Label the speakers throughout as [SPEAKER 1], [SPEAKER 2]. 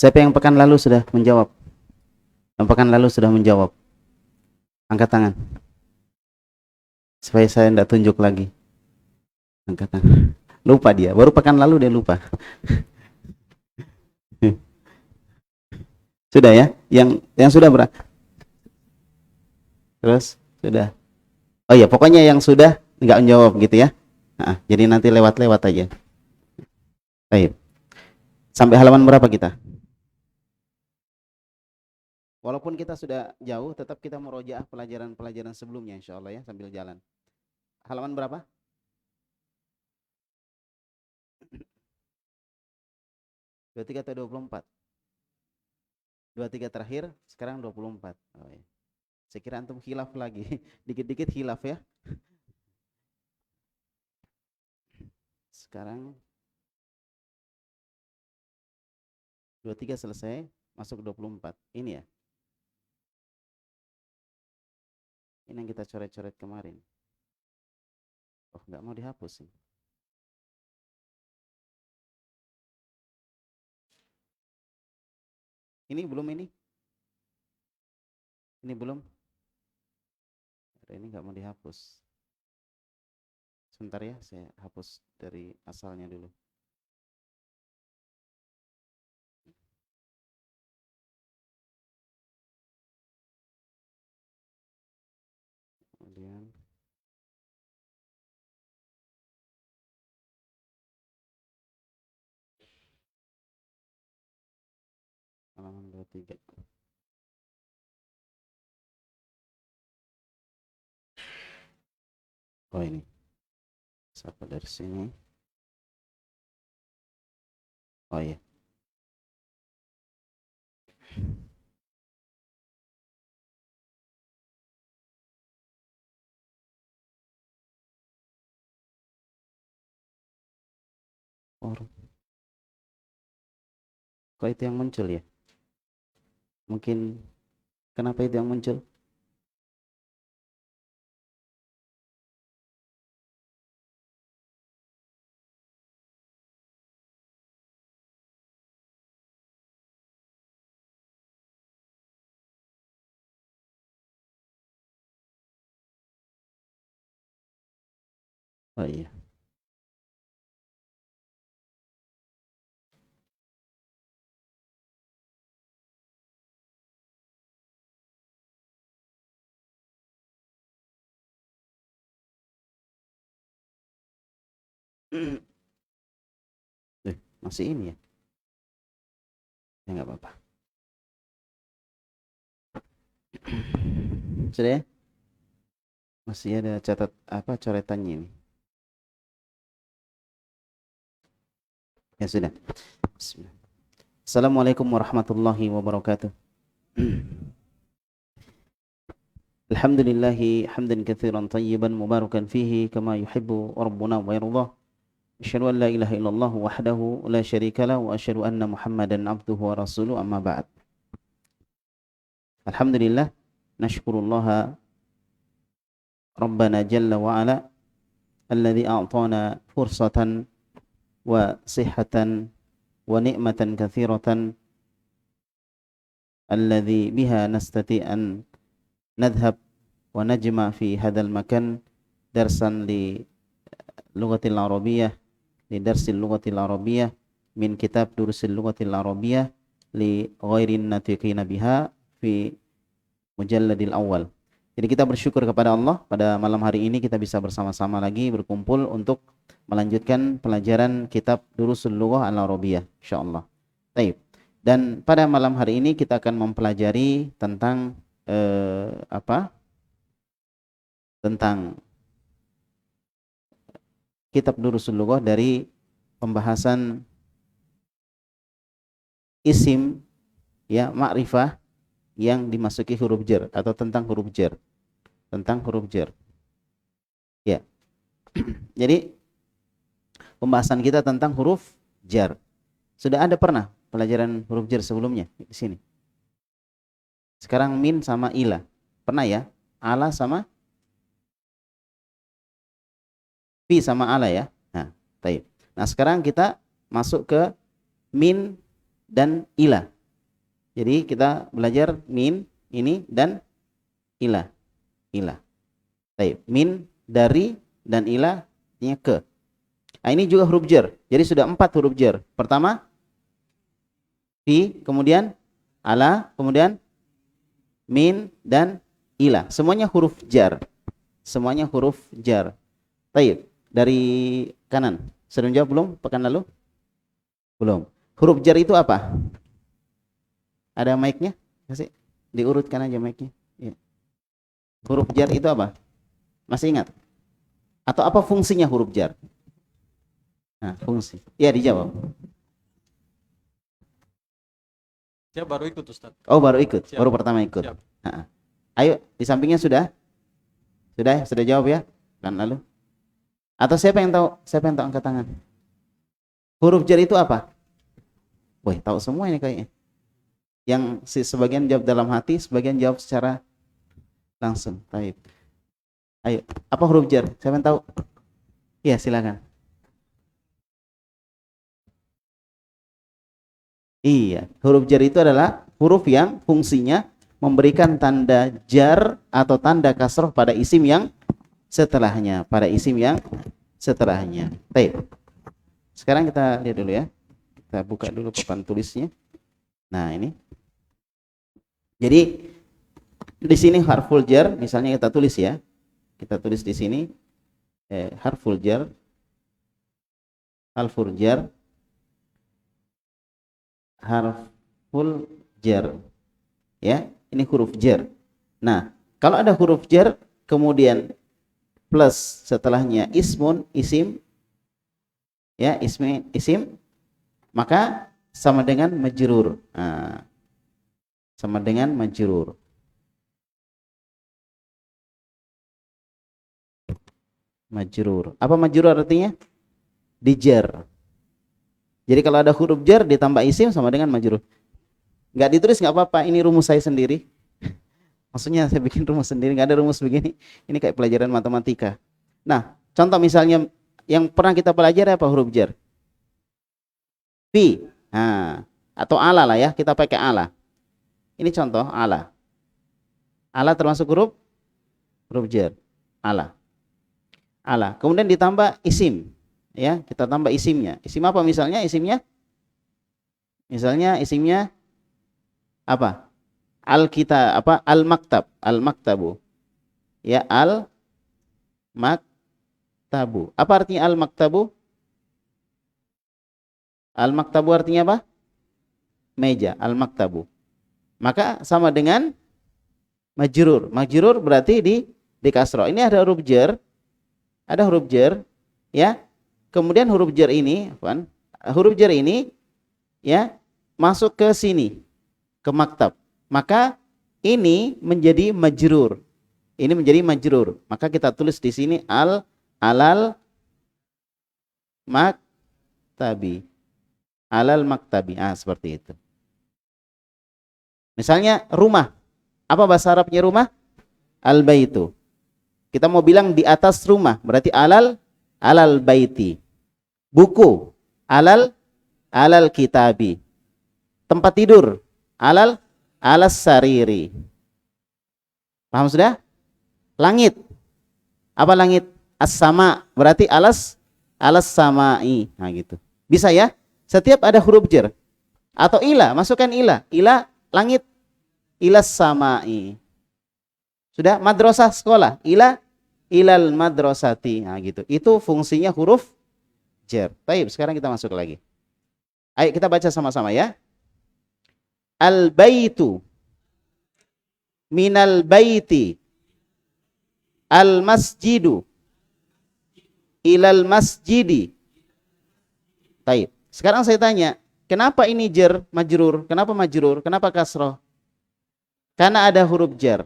[SPEAKER 1] Siapa yang pekan lalu sudah menjawab? Yang pekan lalu sudah menjawab. Angkat tangan. Supaya saya tidak tunjuk lagi. Angkat tangan. Lupa dia. Baru pekan lalu dia lupa. Sudah ya? Yang sudah berapa? Terus sudah. Oh iya, pokoknya yang sudah nggak menjawab gitu ya. Nah, jadi nanti lewat-lewat aja. Baik. Sampai halaman berapa kita? Walaupun kita sudah jauh, tetap kita merojaah pelajaran-pelajaran sebelumnya insya Allah ya, sambil jalan. Halaman berapa? 23 atau 24? 23 terakhir, sekarang 24. Oh, ya. Saya kira antum khilaf lagi. Dikit-dikit khilaf ya. Sekarang 23 selesai, masuk 24. Ini ya. Ini yang kita coret-coret kemarin. Oh, nggak mau dihapus sih. Ini belum ini? Ini belum? Ini nggak mau dihapus. Sebentar ya, saya hapus dari asalnya dulu. Kemudian halaman 23. Oh ini. Siapa dari sini? Oh iya. Oh, kok itu yang muncul ya? Mungkin kenapa itu yang muncul? Oh iya. Masih ini ya? Ya nggak apa-apa. Sudah ya? Masih ada catat apa coretannya ini? Ya sudah. Bismillah. Assalamualaikum warahmatullahi wabarakatuh. Alhamdulillahi hamdan katsiran tayyiban mubarakan fihi kama yuhibbu rabbuna wa yardah. Asyhadu an la ilaha illallah wahdahu la syarika lah wa asyhadu anna Muhammadan abduhu wa rasuluh amma ba'd. Alhamdulillah nashkurullah Rabbana jalla wa ala alladhi a'tana fursatan wa sihhatan wa ni'matan katsiratan alladhi biha nastati an nadhhab wa najma fi hadzal makan darsan li lughatil arabiyyah li darsil lughatil arabiyyah min kitab durusil lughatil arabiyyah li ghairin natiqina biha fi mujalladil awal. Jadi kita bersyukur kepada Allah pada malam hari ini kita bisa bersama-sama lagi berkumpul untuk melanjutkan pelajaran kitab Durusul Lughah Al-Arabiyyah insyaallah. Baik. Dan pada malam hari ini kita akan mempelajari tentang tentang kitab Durusul Lughah dari pembahasan isim ya ma'rifah yang dimasuki huruf jar atau tentang huruf jar. Tentang huruf jar. Ya. Jadi pembahasan kita tentang huruf jar. Sudah ada pernah pelajaran huruf jar sebelumnya di sini. Sekarang min sama ila. Pernah ya? Ala sama fi sama ala ya. Nah, baik. Nah, sekarang kita masuk ke min dan ila. Jadi kita belajar min ini dan ila. Ila. Baik, min dari dan ila artinya ke. Nah, ini juga huruf jar. Jadi sudah 4 huruf jar. Pertama fi, kemudian ala, kemudian min dan ila. Semuanya huruf jar. Semuanya huruf jar. Baik, dari kanan. Sudah menjawab belum pekan lalu? Belum. Huruf jar itu apa? Ada mic-nya? Kasih. Diurutkan aja mic-nya. Ya. Huruf jar itu apa? Masih ingat? Atau apa fungsinya huruf jar? Nah, fungsi. Ya, dijawab.
[SPEAKER 2] Siap, baru ikut Ustaz.
[SPEAKER 1] Oh, baru ikut.
[SPEAKER 2] Siap.
[SPEAKER 1] Baru pertama ikut.
[SPEAKER 2] Siap.
[SPEAKER 1] Nah. Ayo, di sampingnya sudah? Sudah jawab ya? Kan lalu. Atau siapa yang tahu? Siapa yang tahu angkat tangan? Huruf jar itu apa? Wih, tahu semua ini kayaknya. Yang sebagian jawab dalam hati, sebagian jawab secara langsung. Baik. Ayo, apa huruf jar? Siapa yang tahu? Iya, silakan. Iya, huruf jar itu adalah huruf yang fungsinya memberikan tanda jar atau tanda kasroh pada isim yang setelahnya. Pada isim yang setelahnya. Baik. Sekarang kita lihat dulu ya. Kita buka dulu papan tulisnya. Nah, ini. Jadi di sini harful jar, misalnya kita tulis ya. Kita tulis di sini harful jar. Harful jar. Harful jar. Ya, ini huruf jar. Nah, kalau ada huruf jar kemudian plus setelahnya ismun, isim, ya, isim, maka sama dengan majrur. Nah, sama dengan majrur. Majrur. Apa majrur artinya? Dijar. Jadi kalau ada huruf jar ditambah isim sama dengan majrur. Nggak ditulis nggak apa-apa. Ini rumus saya sendiri. Maksudnya saya bikin rumus sendiri. Nggak ada rumus begini. Ini kayak pelajaran matematika. Nah, contoh misalnya yang pernah kita pelajari apa huruf jar? Fi. Nah, atau ala lah ya. Kita pakai ala. Ini contoh ala. Ala termasuk huruf jar. Ala. Ala. Kemudian ditambah isim. Ya, kita tambah isimnya. Isim apa misalnya? Isimnya apa? Al-maktab, al-maktabu. Ya, al-maktabu. Apa artinya al-maktabu? Al-maktabu artinya apa? Meja, al-maktabu. Maka sama dengan majrur. Majrur berarti di kasroh. Ini ada huruf jar. Ada huruf jar, ya. Kemudian huruf jar ini ya masuk ke sini, ke maktab. Maka ini menjadi majrur. Ini menjadi majrur. Maka kita tulis di sini alal maktabi. Alal maktabi. Ah, seperti itu. Misalnya rumah. Apa bahasa Arabnya rumah? Al-baitu. Kita mau bilang di atas rumah, berarti alal baiti. Buku alal kitabi. Tempat tidur alas sariri. Paham sudah? Langit. Apa langit? As-sama, berarti alas samai. Nah, gitu. Bisa ya? Setiap ada huruf jar. Atau ila, masukkan ila. Ila langit, ilas samai. Sudah? Madrasah sekolah. Ilal madrasati. Nah, gitu. Itu fungsinya huruf jar. Baik, sekarang kita masuk lagi. Ayo kita baca sama-sama ya. Al-baitu minal baiti al-masjidu ilal masjidi. Baik. Sekarang saya tanya, kenapa ini jar majrur? Kenapa majrur? Kenapa kasroh? Karena ada huruf jar.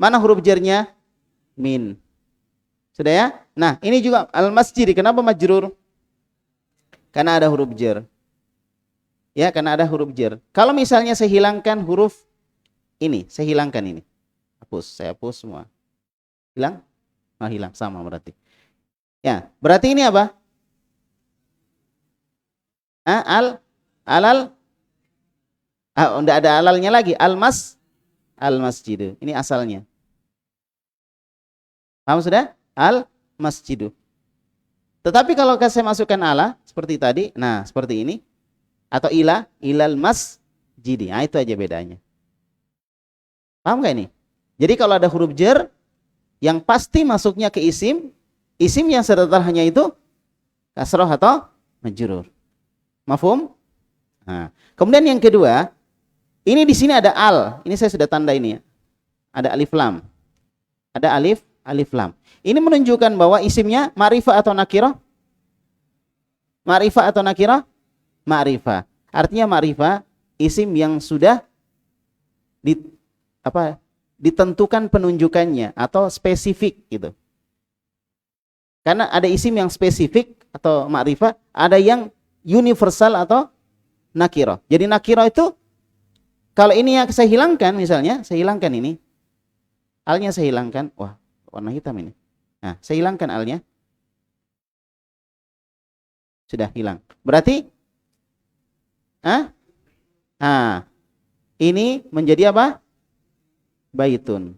[SPEAKER 1] Mana huruf jarnya? Min. Sudah ya? Nah, ini juga al-masjid. Kenapa majrur? Karena ada huruf jar. Ya, karena ada huruf jar. Kalau misalnya saya hilangkan huruf ini, saya hilangkan ini. Saya hapus semua. Hilang? Oh, hilang, sama berarti. Ya, berarti ini apa? Alal Enggak ada alalnya lagi. Al-masjidu. Ini asalnya. Paham sudah? Al-masjidu. Tetapi kalau saya masukkan ala seperti tadi, nah seperti ini atau ilal masjidi. Nah, itu aja bedanya. Paham gak ini? Jadi kalau ada huruf jar yang pasti masuknya ke isim yang setelahnya itu kasroh atau majrur. Mafhum? Nah, kemudian yang kedua, ini di sini ada al. Ini saya sudah tanda ini ya. Ada alif lam. Ada alif lam. Ini menunjukkan bahwa isimnya ma'rifah atau nakirah? Ma'rifah atau nakirah? Ma'rifah. Artinya ma'rifah isim yang sudah ditentukan penunjukannya atau spesifik gitu. Karena ada isim yang spesifik atau ma'rifah, ada yang universal atau nakirah. Jadi nakirah itu kalau ini yang saya hilangkan, misalnya saya hilangkan ini, alnya saya hilangkan, wah warna hitam ini. Nah, saya hilangkan alnya, sudah hilang. Berarti, ini menjadi apa? Baitun.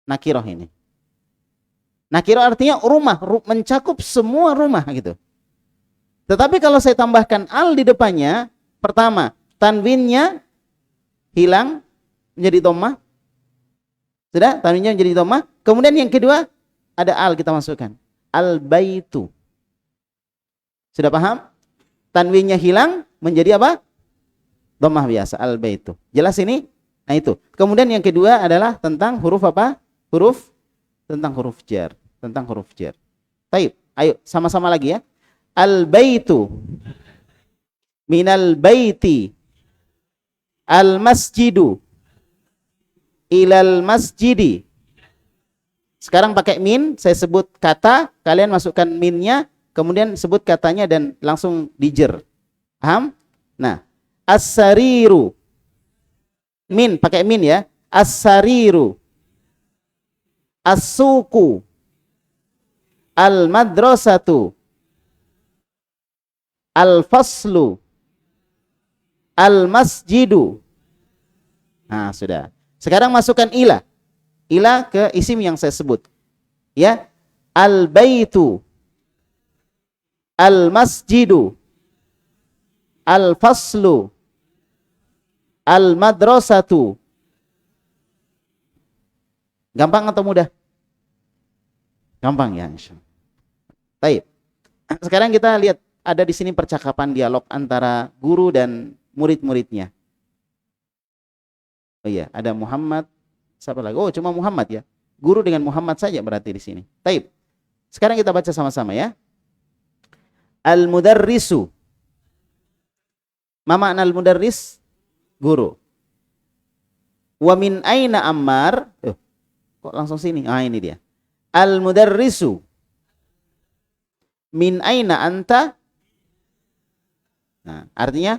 [SPEAKER 1] Nakirah ini. Nakirah artinya rumah, mencakup semua rumah gitu. Tetapi kalau saya tambahkan al di depannya, pertama, tanwinnya hilang menjadi dhammah. Sudah, tanwinnya menjadi dhammah. Kemudian yang kedua, ada al kita masukkan. Al-baitu. Sudah paham? Tanwinnya hilang menjadi apa? Dhammah biasa, al-baitu. Jelas ini? Nah itu. Kemudian yang kedua adalah tentang huruf apa? Tentang huruf jar. Baik, ayo sama-sama lagi ya. Al-baitu minal baiti al-masjidu ilal masjidi. Sekarang pakai min, saya sebut kata, kalian masukkan minnya, kemudian sebut katanya dan langsung dijer. Paham? Nah, as-sariru. Min, pakai min ya. As-sariru. As-suku. Al-madrasatu. Al-faslu. Al-masjidu. Nah, sudah. Sekarang masukkan ila. Ila ke isim yang saya sebut. Ya. Al-baitu. Al-masjidu. Al-faslu. Al-madrasatu. Gampang atau mudah? Gampang ya, insyaallah. Baik. Sekarang kita lihat ada di sini percakapan dialog antara guru dan murid-muridnya. Oh iya, ada Muhammad. Siapa lagi? Oh, cuma Muhammad ya. Guru dengan Muhammad saja berarti di sini. Baik. Sekarang kita baca sama-sama ya. Al-mudarrisu. Ma makna al-mudarris? Guru. Wa min aina Ammar? Kok langsung sini? Ah, ini dia. Al-mudarrisu. Min aina anta? Nah, artinya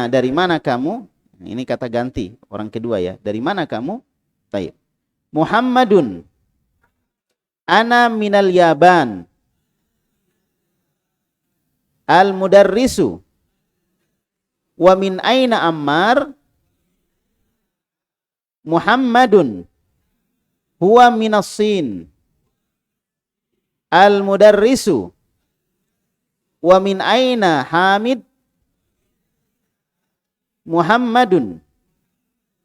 [SPEAKER 1] dari mana kamu? Ini kata ganti, orang kedua ya. Dari mana kamu? Baik. Muhammadun. Ana minal Yaban. Al-mudarrisu. Wa min aina Ammar? Muhammadun. Huwa minas Sin. Al-mudarrisu. Wa min aina Hamid? Muhammadun.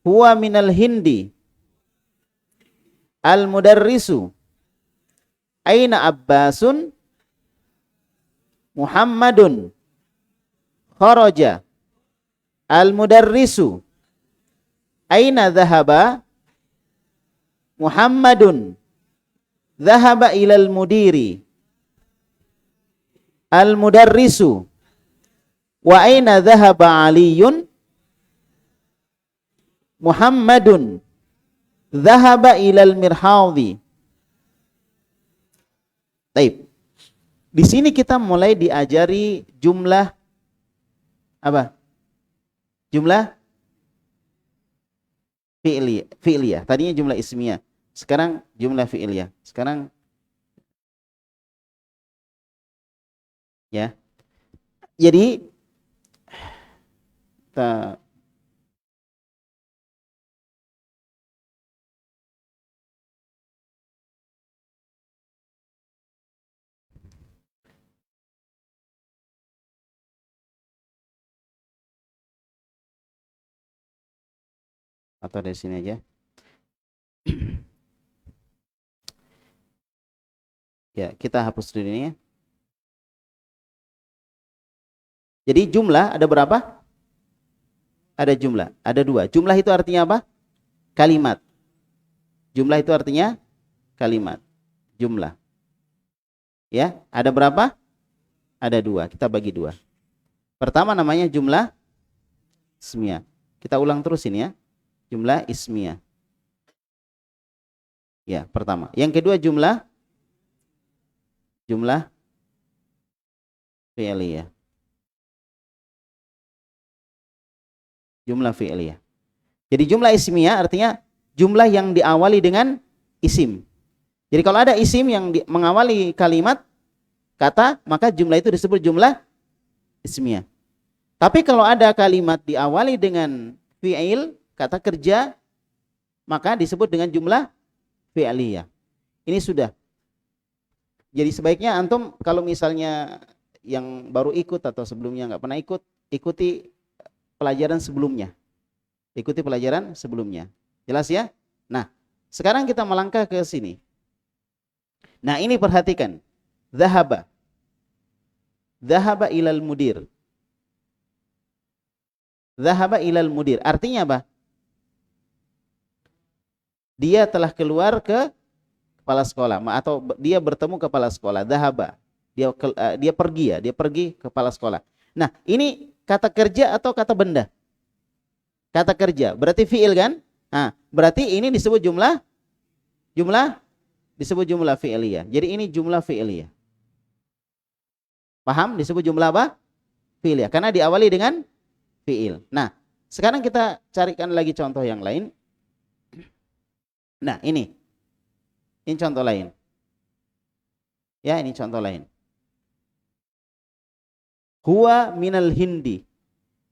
[SPEAKER 1] Huwa minal Hindi. Al-mudarrisu. Aina Abbasun? Muhammadun. Kharaja. Al-mudarrisu. Aina dhahaba? Muhammadun. Dhahaba ilal mudiri. Al-mudarrisu. Wa aina dhahaba Aliyun? Muhammadun. Dhahaba ilal mirhadhi. Baik. Di sini kita mulai diajari jumlah apa? Jumlah fi'liyah. Tadinya jumlah ismiyah. Sekarang jumlah fi'liyah. Sekarang ya. Jadi kita atau dari sini aja. Ya, kita hapus dulu ini ya. Jadi jumlah ada berapa? Ada jumlah, ada dua. Jumlah itu artinya apa? Kalimat. Jumlah itu artinya kalimat. Jumlah. Ya, ada berapa? Ada dua. Kita bagi dua. Pertama namanya jumlah ismiyah. Kita ulang terus ini ya. Jumlah ismiyah. Ya, pertama. Yang kedua jumlah fi'liyah. Jumlah fi'liyah. Jadi jumlah ismiyah artinya jumlah yang diawali dengan isim. Jadi kalau ada isim yang mengawali kalimat kata, maka jumlah itu disebut jumlah ismiyah. Tapi kalau ada kalimat diawali dengan fi'il, kata kerja, maka disebut dengan jumlah fi'liyah. Ini sudah. Jadi sebaiknya antum kalau misalnya yang baru ikut atau sebelumnya nggak pernah ikut, ikuti pelajaran sebelumnya. Ikuti pelajaran sebelumnya. Jelas ya? Nah, sekarang kita melangkah ke sini. Nah, ini perhatikan. Dhahaba ilal mudir. Dhahaba ilal mudir. Artinya apa? Dia telah keluar ke kepala sekolah atau dia bertemu kepala sekolah. Dhahaba. Dia pergi ya, dia pergi ke kepala sekolah. Nah, ini kata kerja atau kata benda? Kata kerja, berarti fi'il kan? Nah, berarti ini disebut jumlah disebut jumlah fi'liyah. Jadi ini jumlah fi'liyah. Paham? Disebut jumlah apa? Fi'liyah. Karena diawali dengan fi'il. Nah, sekarang kita carikan lagi contoh yang lain. Nah, ini contoh lain. Ya, ini contoh lain. Huwa minal Hindi.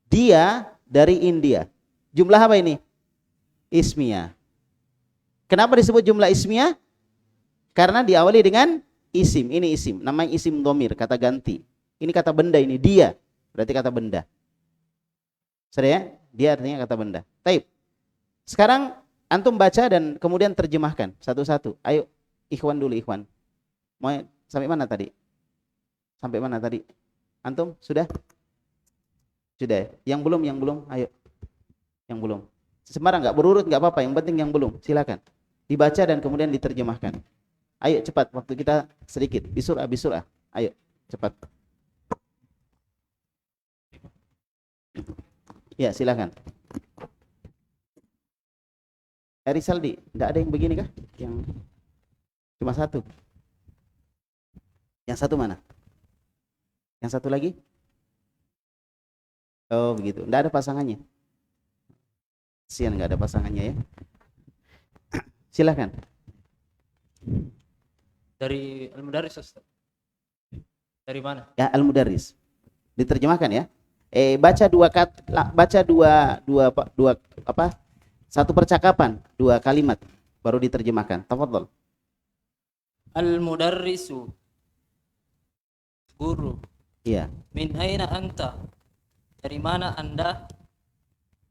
[SPEAKER 1] Dia dari India. Jumlah apa ini? Ismiyah. Kenapa disebut jumlah ismiyah? Karena diawali dengan isim. Ini isim. Namanya isim dhamir, kata ganti. Ini kata benda ini. Dia. Berarti kata benda. Sudah ya? Dia artinya kata benda. Taib. Sekarang antum baca dan kemudian terjemahkan satu-satu. Ayo, ikhwan dulu, ikhwan. Mau sampai mana tadi? Sampai mana tadi? Antum sudah? Sudah. Yang belum, ayo. Yang belum. Sembarang enggak berurut enggak apa-apa, yang penting yang belum. Silakan. Dibaca dan kemudian diterjemahkan. Ayo cepat, waktu kita sedikit. Bisurah. Ayo, cepat. Ya, silakan. Saldi, enggak ada yang begini kah? Yang cuma satu. Yang satu mana? Yang satu lagi? Oh, begitu. Enggak ada pasangannya. Sian enggak ada pasangannya ya. Silakan.
[SPEAKER 2] Dari Al-Mudarris, Ustaz. Dari mana?
[SPEAKER 1] Ya, Al-Mudarris. Diterjemahkan ya. Baca dua apa? Satu percakapan, dua kalimat baru diterjemahkan. Tafadhol.
[SPEAKER 2] Al-Mudarrisu. Guru.
[SPEAKER 1] Iya.
[SPEAKER 2] Min aina anta? Dari mana Anda?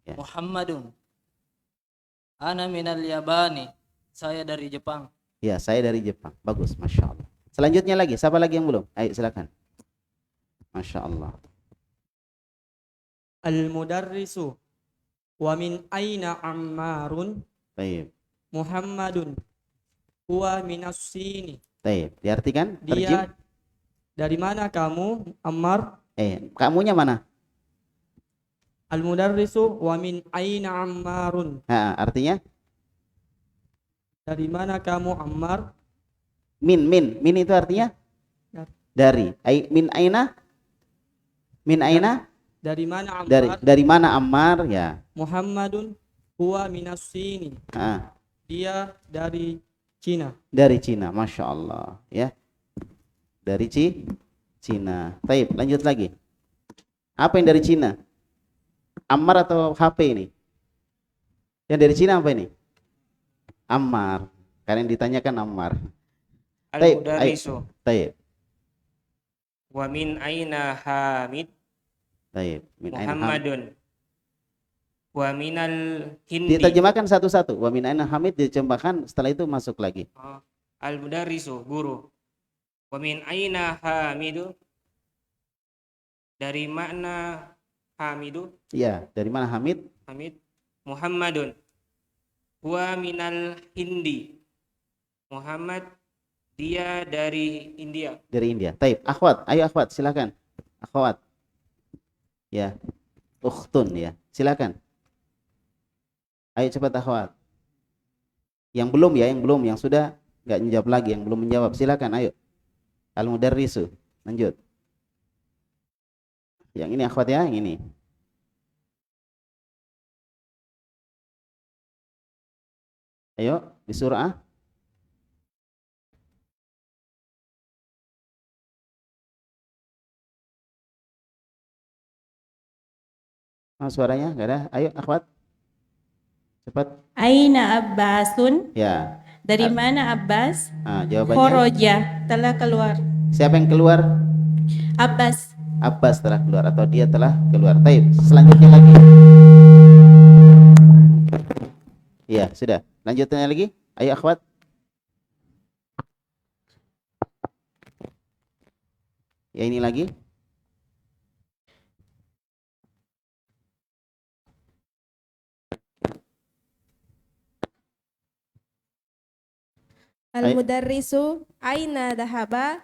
[SPEAKER 1] Ya.
[SPEAKER 2] Muhammadun. Ana minal Yabani. Saya dari Jepang.
[SPEAKER 1] Ya, saya dari Jepang. Bagus, Masya Allah. Selanjutnya lagi, siapa lagi yang belum? Ayo silakan. Masya Allah.
[SPEAKER 3] Al-mudarrisu wa min aina Ammarun.
[SPEAKER 1] Baik.
[SPEAKER 3] Muhammadun huwa minas sini.
[SPEAKER 1] Baik. Diartikan?
[SPEAKER 3] Dia dari mana kamu, Ammar?
[SPEAKER 1] Kamunya mana?
[SPEAKER 3] Al-mudarrisu wa min aina Ammarun.
[SPEAKER 1] Artinya?
[SPEAKER 3] Dari mana kamu, Ammar?
[SPEAKER 1] Min itu artinya? Dari. Min aina?
[SPEAKER 3] Dari mana Ammar?
[SPEAKER 1] Dari mana Ammar? Ya.
[SPEAKER 3] Muhammadun huwa minas sini. Dia dari Cina.
[SPEAKER 1] Dari Cina, Masya Allah. Ya. Dari Cina. Taib, lanjut lagi. Apa yang dari Cina? Ammar atau HP ini? Yang dari Cina apa ini? Ammar. Karena yang ditanyakan Ammar. Taib,
[SPEAKER 4] Al-mudarrisu.
[SPEAKER 1] Taib.
[SPEAKER 4] Wa min aina Hamid?
[SPEAKER 1] Taib. Min aina Hamid.
[SPEAKER 4] Muhammadun. Wa minal hindi.
[SPEAKER 1] Diterjemahkan satu-satu. Wa min aina Hamid diterjemahkan, setelah itu masuk lagi.
[SPEAKER 4] Al-mudarrisu, guru. Wa min aina Hamidu? Dari mana Hamidu?
[SPEAKER 1] Iya, dari mana Hamid?
[SPEAKER 4] Hamid. Muhammadun. Wa minal hindi. Muhammad, dia dari India.
[SPEAKER 1] Dari India. Taib. Akhwat, ayo akhwat, silakan. Akhwat. Ya. Ukhtun ya. Silakan. Ayo cepat akhwat. Yang belum ya, yang belum, yang sudah enggak menjawab lagi, yang belum menjawab. Silakan ayo. Al-mudarrisu. Lanjut. Yang ini akhwat ya, yang ini. Ayo, di surah. Suaranya enggak ada. Ayo akhwat. Cepat.
[SPEAKER 5] Aina Abbasun?
[SPEAKER 1] Ya.
[SPEAKER 5] Dari mana Abbas?
[SPEAKER 1] Jawabannya.
[SPEAKER 5] Khoroja, telah keluar.
[SPEAKER 1] Siapa yang keluar?
[SPEAKER 5] Abbas.
[SPEAKER 1] Abbas telah keluar atau dia telah keluar. Taib. Selanjutnya lagi. Iya, sudah. Lanjutnya lagi. Ayo akhwat. Ya ini lagi.
[SPEAKER 6] Al-mudarrisu aina dahaba,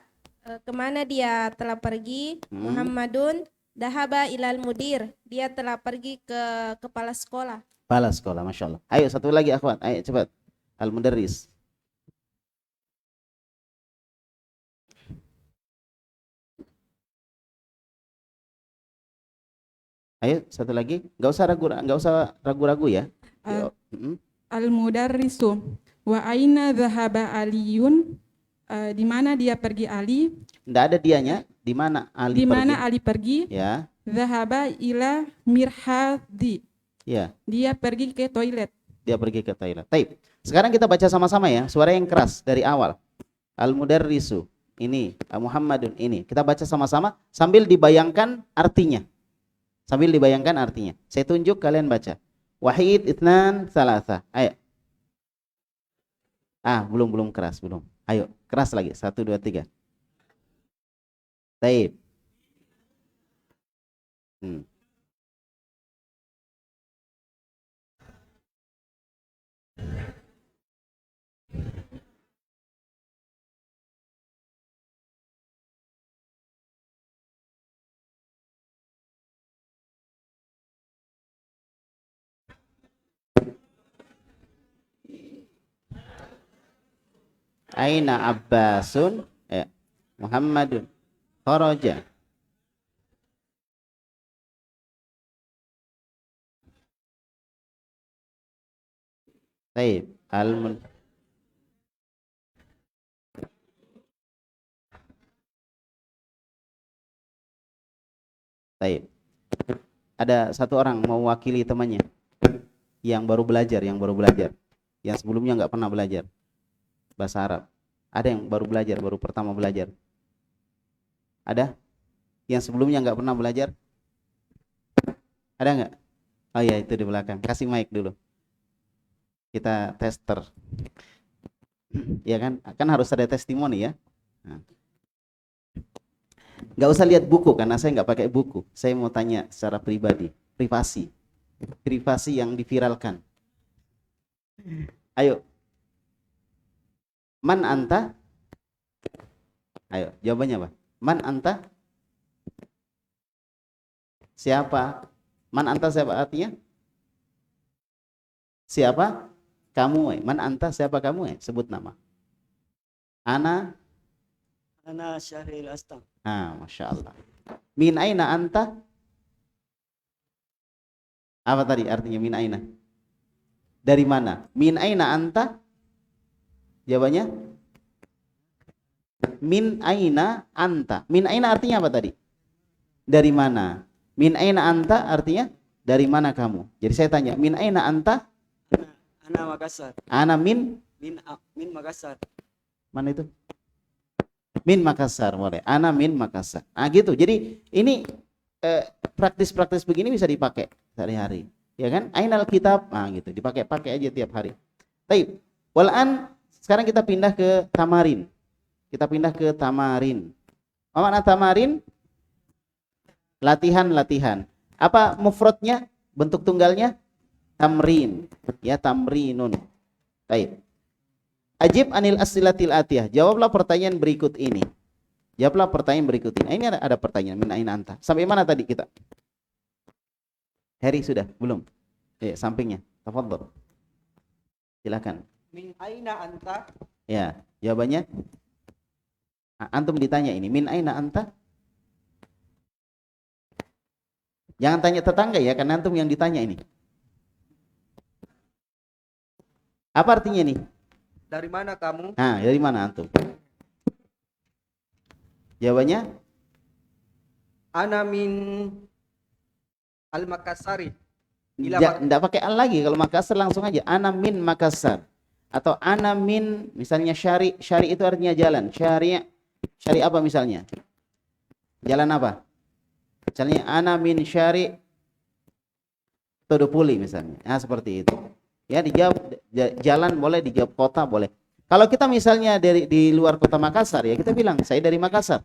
[SPEAKER 6] kemana dia telah pergi? Muhammadun dahaba ilal mudir, dia telah pergi ke kepala sekolah.
[SPEAKER 1] Kepala sekolah, Masya Allah. Ayo satu lagi akhwat, ayo cepat. Al-mudarris. Ayo satu lagi, nggak usah ragu-ragu ya.
[SPEAKER 7] Al-mudarrisu wa aina dhahaba Aliyun, di mana dia pergi Ali?
[SPEAKER 1] Enggak ada dianya, di mana Ali
[SPEAKER 7] di
[SPEAKER 1] pergi?
[SPEAKER 7] mana Ali pergi?
[SPEAKER 1] Ya.
[SPEAKER 7] Dhahaba ila mirhadi.
[SPEAKER 1] Ya.
[SPEAKER 7] Dia pergi ke toilet.
[SPEAKER 1] Dia pergi ke toilet. Taib. Sekarang kita baca sama-sama ya, suara yang keras dari awal. Al-mudarrisu ini, Muhammadun ini. Kita baca sama-sama sambil dibayangkan artinya. Sambil dibayangkan artinya. Saya tunjuk, kalian baca. Wahid, itnan, salasa. Ayo. Belum keras, belum. Ayo, keras lagi. 1, 2, 3. Taib. Aina Abbasun? Muhammadun kharaja. Taib. Taib. Ada satu orang mewakili temannya yang baru belajar, yang sebelumnya nggak pernah belajar bahasa Arab. Ada yang baru belajar, baru pertama belajar. Ada? Yang sebelumnya nggak pernah belajar? Ada nggak? Oh ya, itu di belakang. Kasih mic dulu. Kita tester. Ya kan? Kan harus ada testimoni ya. Nggak usah lihat buku karena saya nggak pakai buku. Saya mau tanya secara pribadi, privasi yang diviralkan. Ayo. Man anta? Ayo, jawabannya apa? Man anta? Siapa? Man anta siapa artinya? Siapa? Kamu. Man anta siapa kamu? Sebut nama. Ana
[SPEAKER 8] Syahril Astam.
[SPEAKER 1] Masya Allah. Min aina anta? Apa tadi artinya min aina? Dari mana? Min aina anta? Jawabannya? Min aina anta. Min aina artinya apa tadi? Dari mana? Min aina anta artinya? dari mana kamu? Jadi saya tanya, min aina anta?
[SPEAKER 8] Ana Makassar.
[SPEAKER 1] Ana min
[SPEAKER 8] Min Makassar.
[SPEAKER 1] mana itu? Min Makassar, boleh. Ana min Makassar. Ah gitu. Jadi ini praktis-praktis begini bisa dipakai sehari-hari. Ya kan? Ainal kitab, gitu. Dipakai aja tiap hari. Baik. Walan sekarang kita pindah ke tamarin. Apa makna tamarin? Latihan. Apa mufradnya? Bentuk tunggalnya? Tamrin. Ya, tamrinun. Baik. Ajib anil asilatil atiyah. Jawablah pertanyaan berikut ini. Ini ada pertanyaan. Min aina anta. Sampai mana tadi kita? Heri sudah? Belum? Sampingnya. Tafadhol. Silakan.
[SPEAKER 3] Min aina anta?
[SPEAKER 1] Ya, jawabannya antum ditanya ini. Min aina anta? Jangan tanya tetangga ya, karena antum yang ditanya ini. Apa artinya nih?
[SPEAKER 3] Dari mana kamu?
[SPEAKER 1] Dari mana antum? Jawabannya?
[SPEAKER 3] Ana min Al-Makassari.
[SPEAKER 1] Tidak pakai al lagi. Kalau Makassar langsung aja. Ana min Makassar. Atau ana min, misalnya syari. Syari itu artinya jalan. Syari apa misalnya? Jalan apa? Misalnya ana min syari Todopuli misalnya. Seperti itu. Ya, dijawab jalan boleh, dijawab kota boleh. Kalau kita misalnya di luar kota Makassar, ya kita bilang saya dari Makassar.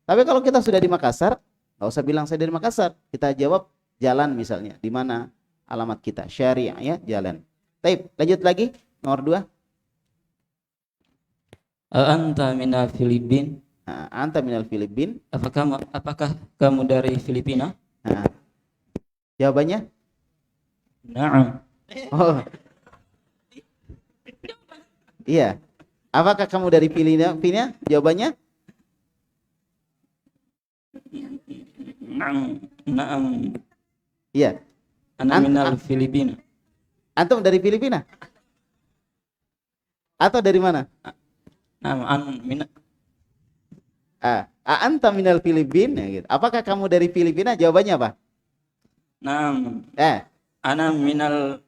[SPEAKER 1] Tapi kalau kita sudah di Makassar, nggak usah bilang saya dari Makassar. Kita jawab jalan misalnya. Di mana alamat kita? Syari' ya, jalan. Baik, lanjut lagi. Nomor 2.
[SPEAKER 2] Anta minal Filipin?
[SPEAKER 1] Anta minal Filipin.
[SPEAKER 2] Apakah kamu dari Filipina?
[SPEAKER 1] Jawabannya?
[SPEAKER 2] Na'am.
[SPEAKER 1] Oh. Iya. Apakah kamu dari Filipina? Jawabannya?
[SPEAKER 2] Na'am.
[SPEAKER 1] Iya.
[SPEAKER 2] Ana minal Filipina.
[SPEAKER 1] Antum dari Filipina? Atau dari mana? Anta minal Filipin, ya gitu. Apakah kamu dari Filipina? Jawabannya apa?
[SPEAKER 2] Na'am. Ana minal.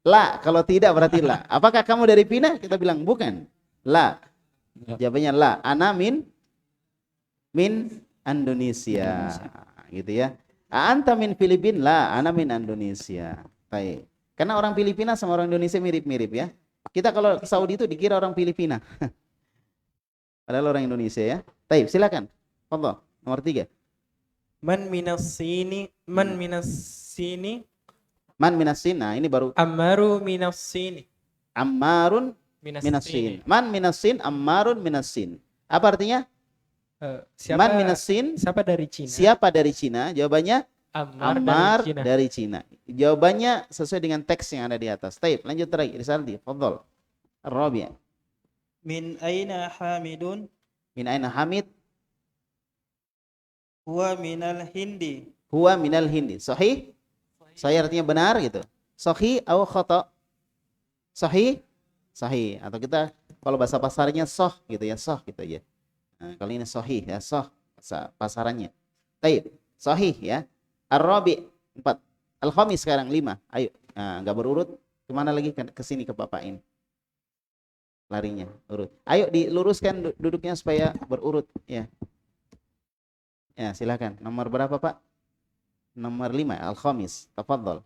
[SPEAKER 1] La, kalau tidak berarti la. Apakah kamu dari Pina? Kita bilang bukan. La. Jawabannya la. Ana min Indonesia. Gitu ya. Anta min Filipin? La, ana min Indonesia. Baik. Karena orang Filipina sama orang Indonesia mirip-mirip ya. Kita kalau ke Saudi itu dikira orang Filipina. Padahal orang Indonesia ya. Baik, silakan. Fadhol. Nomor 3.
[SPEAKER 9] Man minas sini.
[SPEAKER 1] Man minasin. Nah, ini baru.
[SPEAKER 9] Ammaru minas sini.
[SPEAKER 1] Ammarun minasin. Man minasin, ammarun minasin. Apa artinya? Man minasin.
[SPEAKER 9] Siapa dari Cina?
[SPEAKER 1] Siapa dari Cina? Jawabannya Ammar
[SPEAKER 9] dari Cina.
[SPEAKER 1] dari Cina. Jawabannya sesuai dengan teks yang ada di atas. Baik, lanjut lagi. Risaldi, fadhol. Ar-Rabi'.
[SPEAKER 10] Min aina Hamidun?
[SPEAKER 1] Min aina Hamid?
[SPEAKER 10] Huwa minal Hindi.
[SPEAKER 1] Huwa minal Hindi. Sahih? Saya artinya benar gitu. Sahih atau khata? Sahih? Sahih. Atau kita kalau bahasa pasarnya soh gitu ya, soh gitu aja. Nah, kalau ini sahih ya, soh bahasa pasarannya. Baik, sahih ya. Ar-Rabi' 4. Al-Khamis sekarang 5. Ayo. Nah, enggak berurut. Kemana lagi? Ke sini ke Bapak ini. Larinya urut. Ayo diluruskan duduknya supaya berurut ya. Ya, silakan. Nomor berapa, Pak? Nomor 5, Al-Khamis. Tafadhol.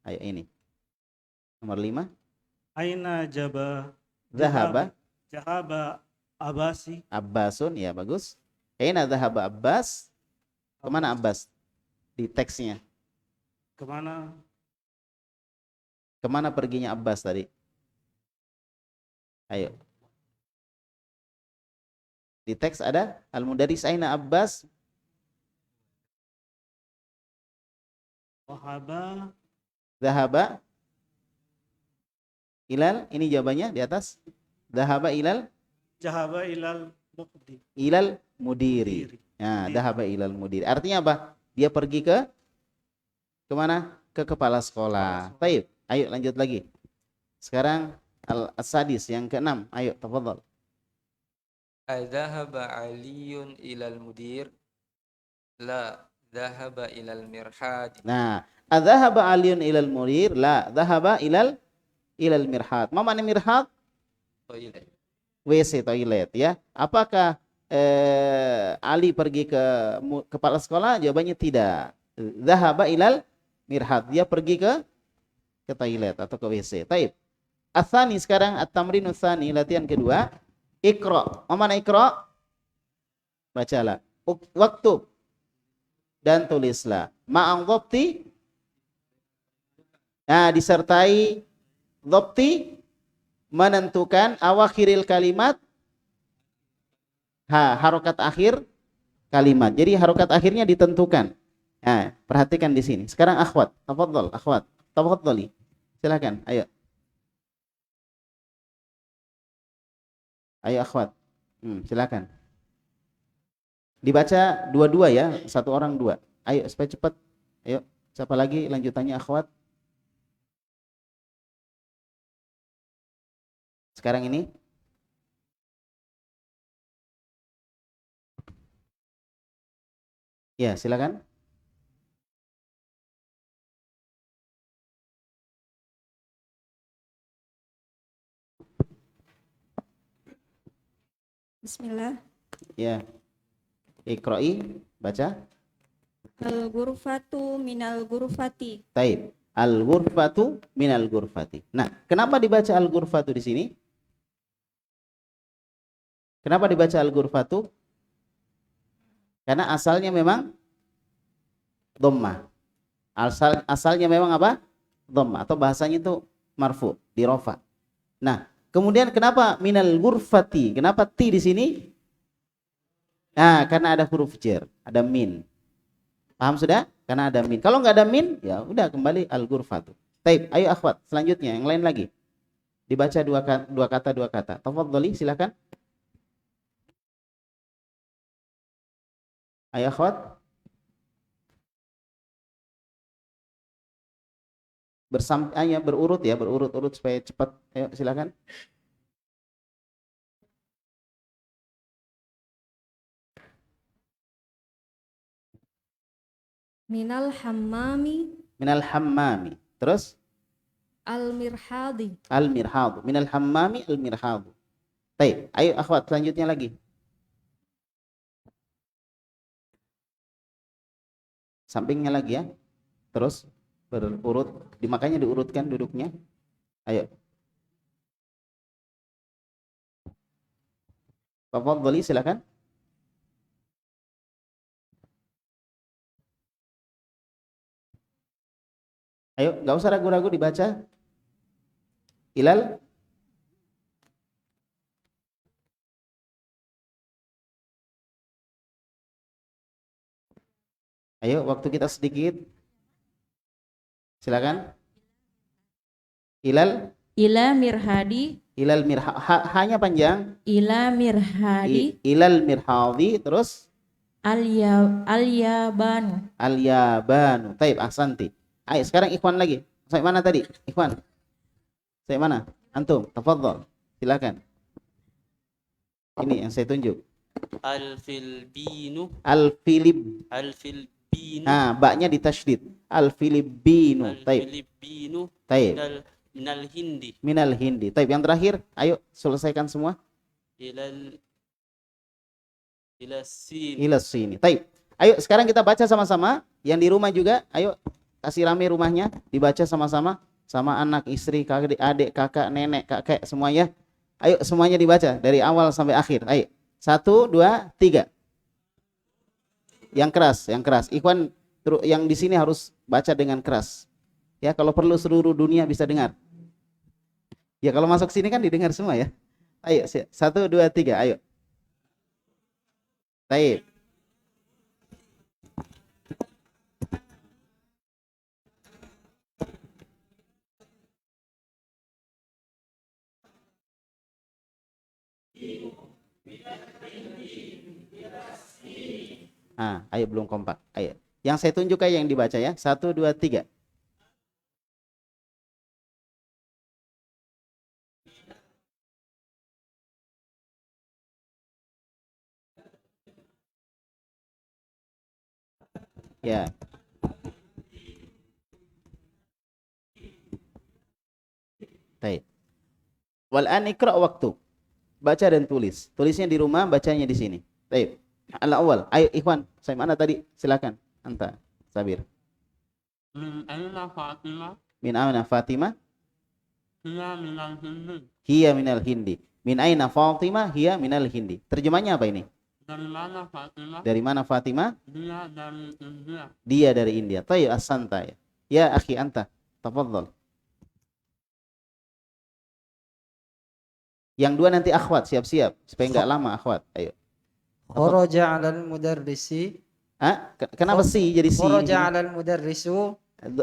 [SPEAKER 1] Ayo ini. Nomor 5.
[SPEAKER 8] Aina
[SPEAKER 1] Zahaba
[SPEAKER 8] Abbasi.
[SPEAKER 1] Abbasun, ya bagus. Aina zahaba Abbas? Kemana Abbas? Di teksnya. Kemana perginya Abbas tadi? Ayo. Di teks ada Al-Mudaris aina Abbas? Zahaba ilal, ini jawabannya di atas. Zahaba ilal mudiri. Nah, zahaba ilal mudiri. Artinya apa? Dia pergi ke kemana? Ke kepala sekolah. Baik, ayo lanjut lagi. Sekarang Al-Sadis yang ke-6. Ayo, tafadhol.
[SPEAKER 11] Adhahaba Aliyun ilal mudir? La,
[SPEAKER 4] Dhahaba ilal mirhad.
[SPEAKER 1] Nah, adzahaba Aliun ilal mudir? La, dzahaba ilal mirhad. Ma mana mirhad?
[SPEAKER 4] Toilet.
[SPEAKER 1] WC, toilet ya. Apakah Ali pergi ke kepala sekolah? Jawabannya tidak. Dzahaba ilal mirhad. Dia pergi ke toilet atau ke WC. Taib. Atsani sekarang at-tamrinu tsani, latihan kedua. Iqra. Mana iqra? Bacalah. Waktu dan tulislah. Ma'an dhabti. Nah, disertai dhabti menentukan awakhiril kalimat. Harokat akhir kalimat. Jadi harokat akhirnya ditentukan. Nah, perhatikan di sini. Sekarang akhwat, tafadhol, akhwat. Tafadholi. Silakan, ayo. Ayo akhwat. Silakan. Dibaca dua-dua ya, satu orang dua. Ayo supaya cepat. Ayo, siapa lagi lanjutannya akhwat? Sekarang ini. Ya, silakan.
[SPEAKER 6] Bismillah.
[SPEAKER 1] Ya. Iqra'i, baca.
[SPEAKER 5] Al-ghurfatu minal ghurfati.
[SPEAKER 1] Taib. Al-ghurfatu minal ghurfati. Nah, kenapa dibaca al-ghurfatu di sini? Kenapa dibaca al-ghurfatu? Karena asalnya memang dhammah. Asalnya memang apa? Dhammah atau bahasanya itu marfu, di rafa. Nah, kemudian kenapa minal ghurfati? Kenapa ti di sini? Nah, karena ada huruf jar, ada min. Paham sudah? Karena ada min. Kalau nggak ada min, ya udah kembali al-ghurfatu. Taib, ayo akhwat, selanjutnya yang lain lagi. Dibaca dua kata. Tafadholi, silakan. Ayo akhwat. Berurut ya, berurut-urut supaya cepat. Ayo silakan.
[SPEAKER 6] Minal hammami.
[SPEAKER 1] Minal hammami. Terus?
[SPEAKER 6] Al-mirhadi.
[SPEAKER 1] Al-mirhadu. Minal hammami al-mirhadu. Baik, ayo akhwat selanjutnya lagi. Sampingnya lagi ya. Terus berurut, makanya diurutkan duduknya. Ayo. Tafadholi silakan. Ayo, nggak usah ragu-ragu dibaca. Ilal. Ayo, waktu kita sedikit. Silakan. Ilal.
[SPEAKER 5] Ila mirhadi.
[SPEAKER 1] Ilal hanya panjang.
[SPEAKER 5] Ila mirhadi.
[SPEAKER 1] Ilal mirhadi. Terus.
[SPEAKER 5] Al-yabanu.
[SPEAKER 1] Al-yabanu. Taib, ahsanti. Ayo sekarang ikhwan lagi. Sampai mana tadi? Ikhwan. Sampai mana? Antum, tafadhol. Silakan. Ini yang saya tunjuk.
[SPEAKER 8] Al-filbinu.
[SPEAKER 1] Al-filib.
[SPEAKER 8] Al-filbinu.
[SPEAKER 1] Nah, baknya ditasydid. Al-filibinu. Taib.
[SPEAKER 8] Al-filibinu.
[SPEAKER 1] Taib.
[SPEAKER 8] Minal hindi.
[SPEAKER 1] Minal hindi. Taib, yang terakhir. Ayo selesaikan semua.
[SPEAKER 8] Ilas sini.
[SPEAKER 1] Taib. Ayo sekarang kita baca sama-sama. Yang di rumah juga. Ayo kasih rame rumahnya. Dibaca sama-sama. Sama anak, istri, adik, kakak, nenek, kakek, semuanya. Ayo semuanya dibaca. Dari awal sampai akhir. Ayo. 1, 2, 3. Yang keras. Ikhwan yang di sini harus baca dengan keras. Ya, kalau perlu seluruh dunia bisa dengar. Ya, kalau masuk sini kan didengar semua ya. Ayo, 1, 2, 3. Ayo. Baik. Ayo belum kompak. Ayo. Yang saya tunjuk aja yang dibaca ya. 1, 2, 3. Ya. Baik. Wal an iqra waktu. Baca dan tulis. Tulisnya di rumah, bacanya di sini. Baik. Al-awwal. Ayo ikhwan, saya mana tadi? Silakan. Anta, Sabir.
[SPEAKER 8] Min aina Fatimah?
[SPEAKER 1] Min aina Fatimah?
[SPEAKER 8] Hiya minal hindi.
[SPEAKER 1] Hiya minal hindi. Min aina Fatimah? Hiya minal hindi. Terjemahnya apa ini?
[SPEAKER 8] Dari mana Fatimah?
[SPEAKER 1] Dari mana Fatimah?
[SPEAKER 8] Dia dari India.
[SPEAKER 1] Dia dari India. Tayyib, as-santa ya. Ya akhi anta, tafadhal. Yang dua nanti akhwat, siap-siap supaya enggak lama akhwat. Ayo.
[SPEAKER 10] Kharaja 'alal mudarrisi.
[SPEAKER 1] Ah, kenapa si jadi si?
[SPEAKER 10] Kharaja 'alal mudarrisu.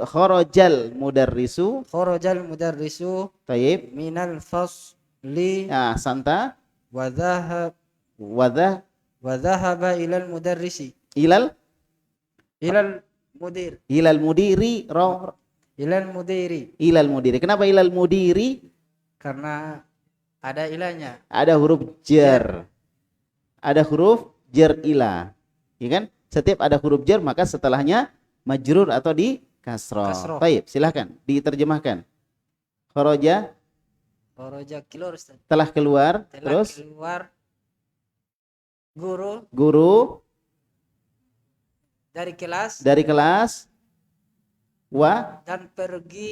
[SPEAKER 1] Kharajal mudarrisu.
[SPEAKER 10] Kharajal mudarrisu
[SPEAKER 1] Tayyib.
[SPEAKER 10] minal fasli
[SPEAKER 1] Ah, santa.
[SPEAKER 10] wa dhahaba ilal mudarrisi.
[SPEAKER 1] Ilal
[SPEAKER 10] Mudir.
[SPEAKER 1] ilal mudiri
[SPEAKER 10] Ilal mudiri.
[SPEAKER 1] ilal mudiri. Kenapa ilal mudiri?
[SPEAKER 10] Karena ada ilahnya.
[SPEAKER 1] Ada huruf jar. Ada huruf jar ila. Ya kan? Setiap ada huruf jar maka setelahnya majrur atau di kasroh. Baik, silahkan diterjemahkan. Kharaja
[SPEAKER 10] keluar Ustaz.
[SPEAKER 1] telah keluar, terus
[SPEAKER 10] Keluar guru dari kelas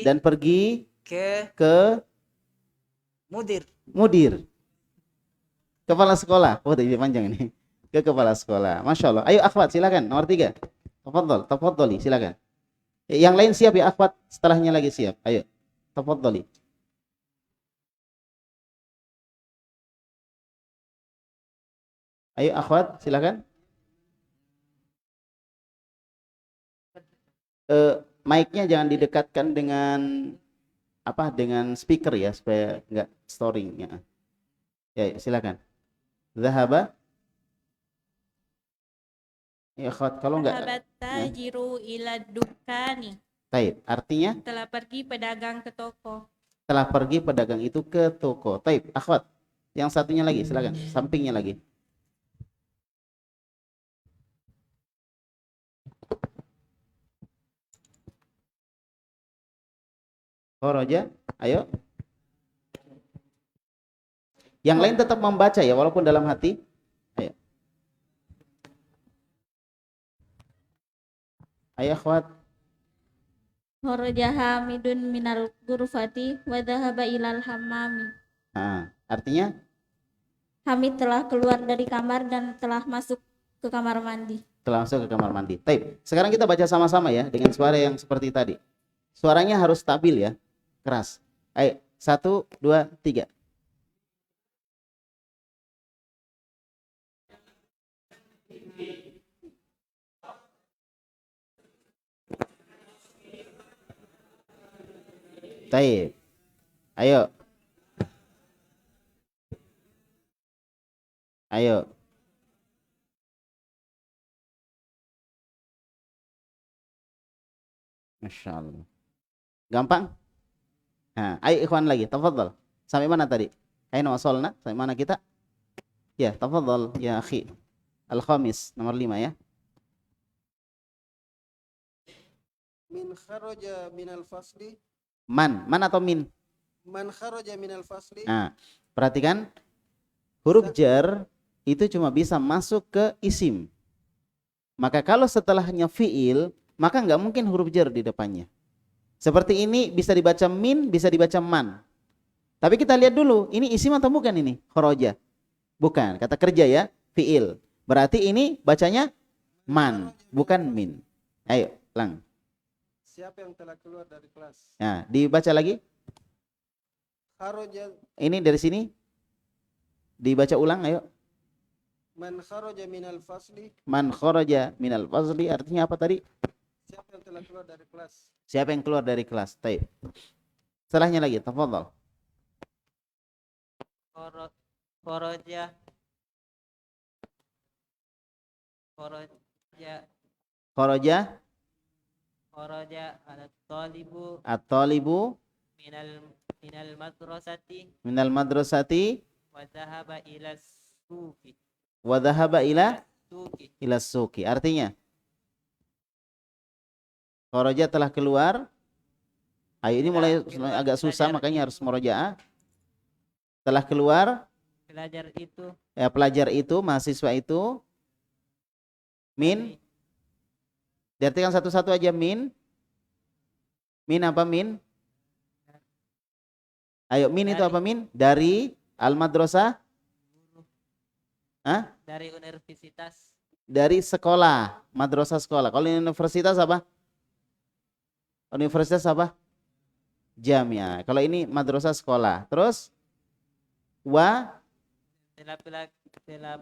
[SPEAKER 10] dan pergi ke mudir. Kepala sekolah. Oh, ini panjang ini. Ke kepala sekolah. Masya Allah. Ayo akhwat silakan. Nomor 3. Tafadhali silakan. Yang lain siap ya akhwat. Setelahnya lagi siap. Ayo. Tafadhali. Ayo akhwat silakan. Mic-nya jangan didekatkan dengan dengan speaker ya supaya enggak storing ya. Ya, silakan. Zahaba. Ya, akhwat kalau enggak.
[SPEAKER 5] Zahabat tajiru ila dukani.
[SPEAKER 1] Taib. Artinya
[SPEAKER 5] Telah pergi pedagang ke toko.
[SPEAKER 1] telah pergi pedagang itu ke toko. Taib. Akhwat. Yang satunya lagi silakan. Sampingnya lagi. Kharaja, ayo. Yang lain tetap membaca ya walaupun dalam hati. Ayo. Ayo akhwat.
[SPEAKER 5] Kharaja Hamidun minal ghurfati wa dhahaba ilal hammami.
[SPEAKER 1] Artinya
[SPEAKER 5] Hamid telah keluar dari kamar dan telah masuk ke kamar mandi.
[SPEAKER 1] telah masuk ke kamar mandi. Taib. Sekarang kita baca sama-sama ya dengan suara yang seperti tadi. Suaranya harus stabil ya. Keras. Ayo, 1, 2, 3. Taib. Ayo. Ayo. Masya Allah. Gampang? Nah, ayo ikhwan lagi, tafadhal. Sampai mana tadi? Aina wasalna? Sampai mana kita? Ya, tafadhal ya akhi. Al-khamis, nomor 5 ya.
[SPEAKER 11] Min kharaja minal fasli.
[SPEAKER 1] Man atau min?
[SPEAKER 11] Man kharaja minal fasli.
[SPEAKER 1] Nah, perhatikan huruf jar itu cuma bisa masuk ke isim. Maka kalau setelahnya fiil, maka nggak mungkin huruf jar di depannya. Seperti ini bisa dibaca min, bisa dibaca man. Tapi kita lihat dulu, ini isim atau bukan ini? Kharaja. Bukan, kata kerja ya, fiil. Berarti ini bacanya man, bukan min. Ayo, lang.
[SPEAKER 11] Siapa yang telah keluar dari kelas?
[SPEAKER 1] Nah, dibaca lagi.
[SPEAKER 11] Kharaja.
[SPEAKER 1] Ini dari sini. Dibaca ulang, ayo.
[SPEAKER 11] Man kharaja minal fasli.
[SPEAKER 1] Man kharaja minal fasli artinya apa tadi?
[SPEAKER 11] Siapa yang telah keluar dari kelas?
[SPEAKER 1] Siapa yang keluar dari kelas? Taib. Setelahnya lagi, tafadhal.
[SPEAKER 2] Kharaja
[SPEAKER 1] at-talibu
[SPEAKER 2] minal
[SPEAKER 1] madrasati
[SPEAKER 2] wa dhahaba
[SPEAKER 1] ila suqi. Artinya
[SPEAKER 10] Kharaja telah keluar. Ayo ini mulai agak susah makanya harus murojaah. Telah keluar.
[SPEAKER 2] Pelajar itu.
[SPEAKER 10] Ya, pelajar itu, mahasiswa itu. Min. Diartikan satu-satu aja min. Min apa min? Ayo min itu apa min? Dari al-madrasah. Hah?
[SPEAKER 2] Dari universitas.
[SPEAKER 10] Dari sekolah, madrasah sekolah. Kalau universitas apa? Universitas apa? Jamiah. Kalau ini madrasah sekolah. Terus
[SPEAKER 2] telah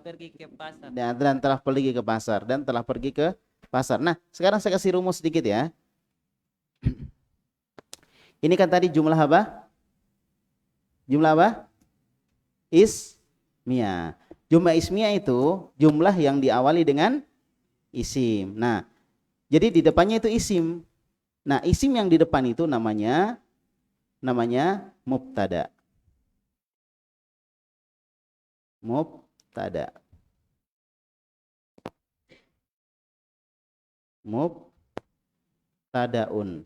[SPEAKER 2] pergi ke pasar.
[SPEAKER 10] Dan telah pergi ke pasar. Dan telah pergi ke pasar. Nah, sekarang saya kasih rumus sedikit ya. Ini kan tadi jumlah apa? Jumlah apa? Ismiyah. Jumlah ismiyah itu jumlah yang diawali dengan isim. Nah, jadi di depannya itu isim. Nah, isim yang di depan itu namanya mubtada. Mubtada. Mubtadaun.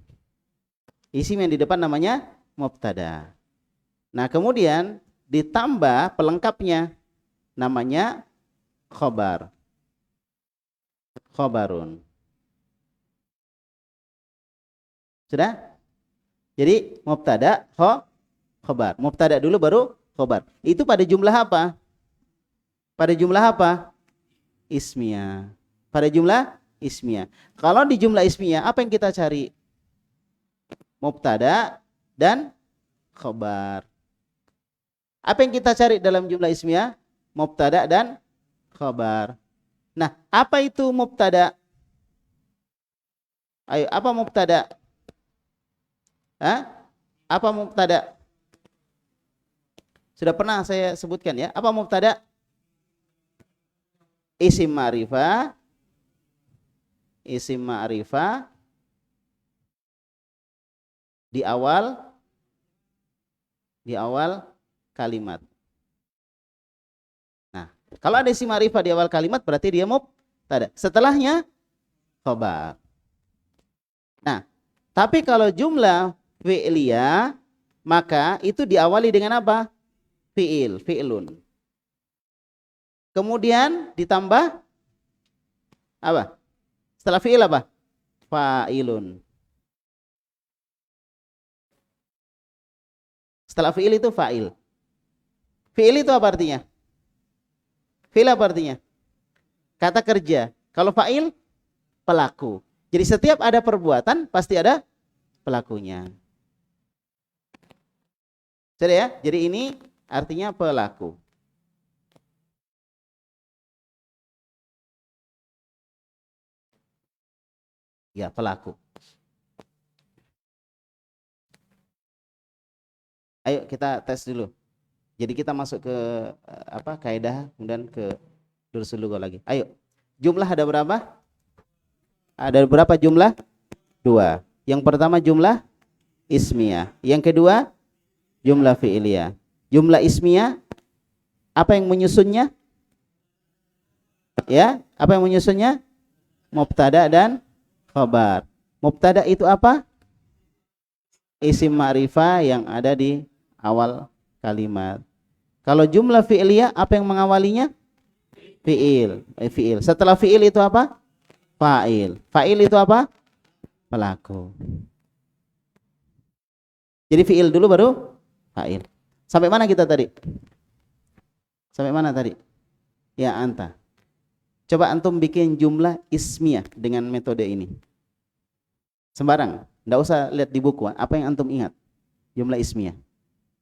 [SPEAKER 10] Isim yang di depan namanya mubtada. Nah, kemudian ditambah pelengkapnya namanya khobar. Khobarun. Sudah? Jadi mubtada, khobar. Mubtada dulu baru khobar. Itu pada jumlah apa? Pada jumlah apa? Ismiyah. Pada jumlah ismiyah. Kalau di jumlah ismiyah apa yang kita cari? Mubtada dan khobar. Apa yang kita cari dalam jumlah ismiyah? Mubtada dan khobar. Nah, apa itu mubtada? Ayo, apa mubtada? Hah? Apa mubtada? Sudah pernah saya sebutkan ya. Apa mubtada? Isim ma'rifah. Isim ma'rifah di awal kalimat. Nah, kalau ada isim ma'rifah di awal kalimat berarti dia mubtada. Setelahnya khobar. Nah, tapi kalau jumlah fi'liyah maka itu diawali dengan apa? Fi'lun. Kemudian ditambah apa? Setelah fi'il apa? Fa'ilun. Setelah fi'il itu fa'il. Fi'il itu apa artinya? Fi'il apa artinya? Kata kerja. Kalau fa'il, pelaku. Jadi setiap ada perbuatan pasti ada pelakunya. Sudah ya? Jadi ini artinya pelaku. Ya, pelaku. Ayo kita tes dulu. Jadi kita masuk ke kaidah kemudian ke durusul lughah lagi. Ayo. Jumlah ada berapa? Ada berapa jumlah? 2. Yang pertama jumlah ismiyah. Yang kedua jumlah fi'liyah. Jumlah ismiyah apa yang menyusunnya? Ya, apa yang menyusunnya? Mubtada dan khabar. Mubtada itu apa? Isim ma'rifah yang ada di awal kalimat. Kalau jumlah fi'liyah apa yang mengawalinya? Fi'il. Setelah fi'il itu apa? Fa'il. Fa'il itu apa? Pelaku. Jadi fi'il dulu baru fa'il. Sampai mana kita tadi? Sampai mana tadi? Ya, anta. Coba antum bikin jumlah ismiyah dengan metode ini. Sembarang. Nggak usah lihat di buku. Apa yang antum ingat? Jumlah ismiyah.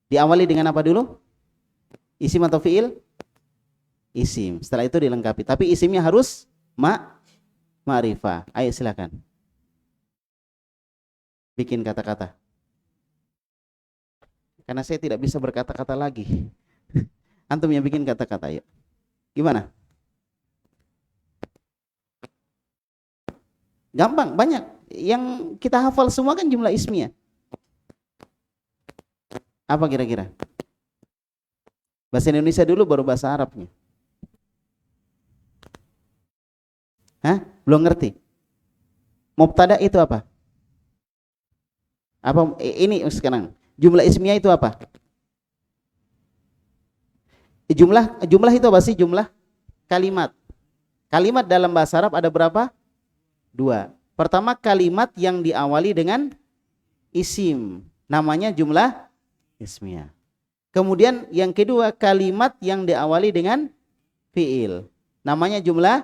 [SPEAKER 10] Diawali dengan apa dulu? Isim atau fi'il? Isim. Setelah itu dilengkapi. Tapi isimnya harus ma'rifah. Ayo silakan. Bikin kata-kata. Karena saya tidak bisa berkata-kata lagi. Antum yang bikin kata-kata. Yuk. Gimana? Gampang, banyak. Yang kita hafal semua kan jumlah ismiyah. Apa kira-kira? Bahasa Indonesia dulu baru bahasa Arabnya. Hah? Belum ngerti? Mubtada itu apa? Apa ini sekarang? Jumlah ismiyah itu apa? Jumlah itu apa sih? Jumlah kalimat. Kalimat dalam bahasa Arab ada berapa? 2. Pertama, kalimat yang diawali dengan isim, namanya jumlah ismiyah. Kemudian yang kedua, kalimat yang diawali dengan fiil, namanya jumlah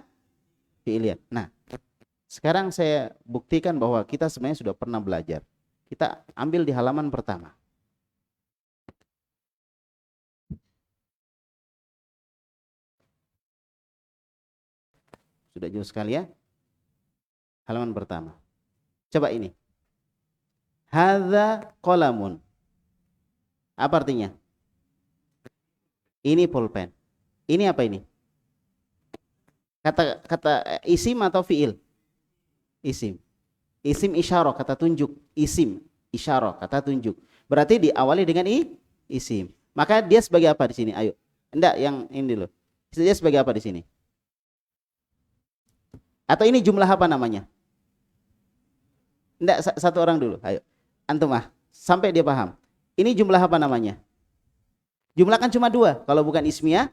[SPEAKER 10] fiiliyah. Nah, sekarang saya buktikan bahwa kita sebenarnya sudah pernah belajar. Kita ambil di halaman pertama. Sudah jauh sekali ya. Halaman pertama. Coba ini. Hadza qalamun. Apa artinya? Ini pulpen. Ini apa ini? Kata isim atau fiil? Isim. Isim isyarah, kata tunjuk. Isim isyarah, kata tunjuk. Berarti diawali dengan isim. Maka dia sebagai apa di sini? Ayo. Enggak, yang ini dulu. Dia sebagai apa di sini? Atau ini jumlah apa namanya? Enggak, satu orang dulu. Ayo. Antum sampai dia paham. Ini jumlah apa namanya? Jumlah kan cuma 2. Kalau bukan ismiyah,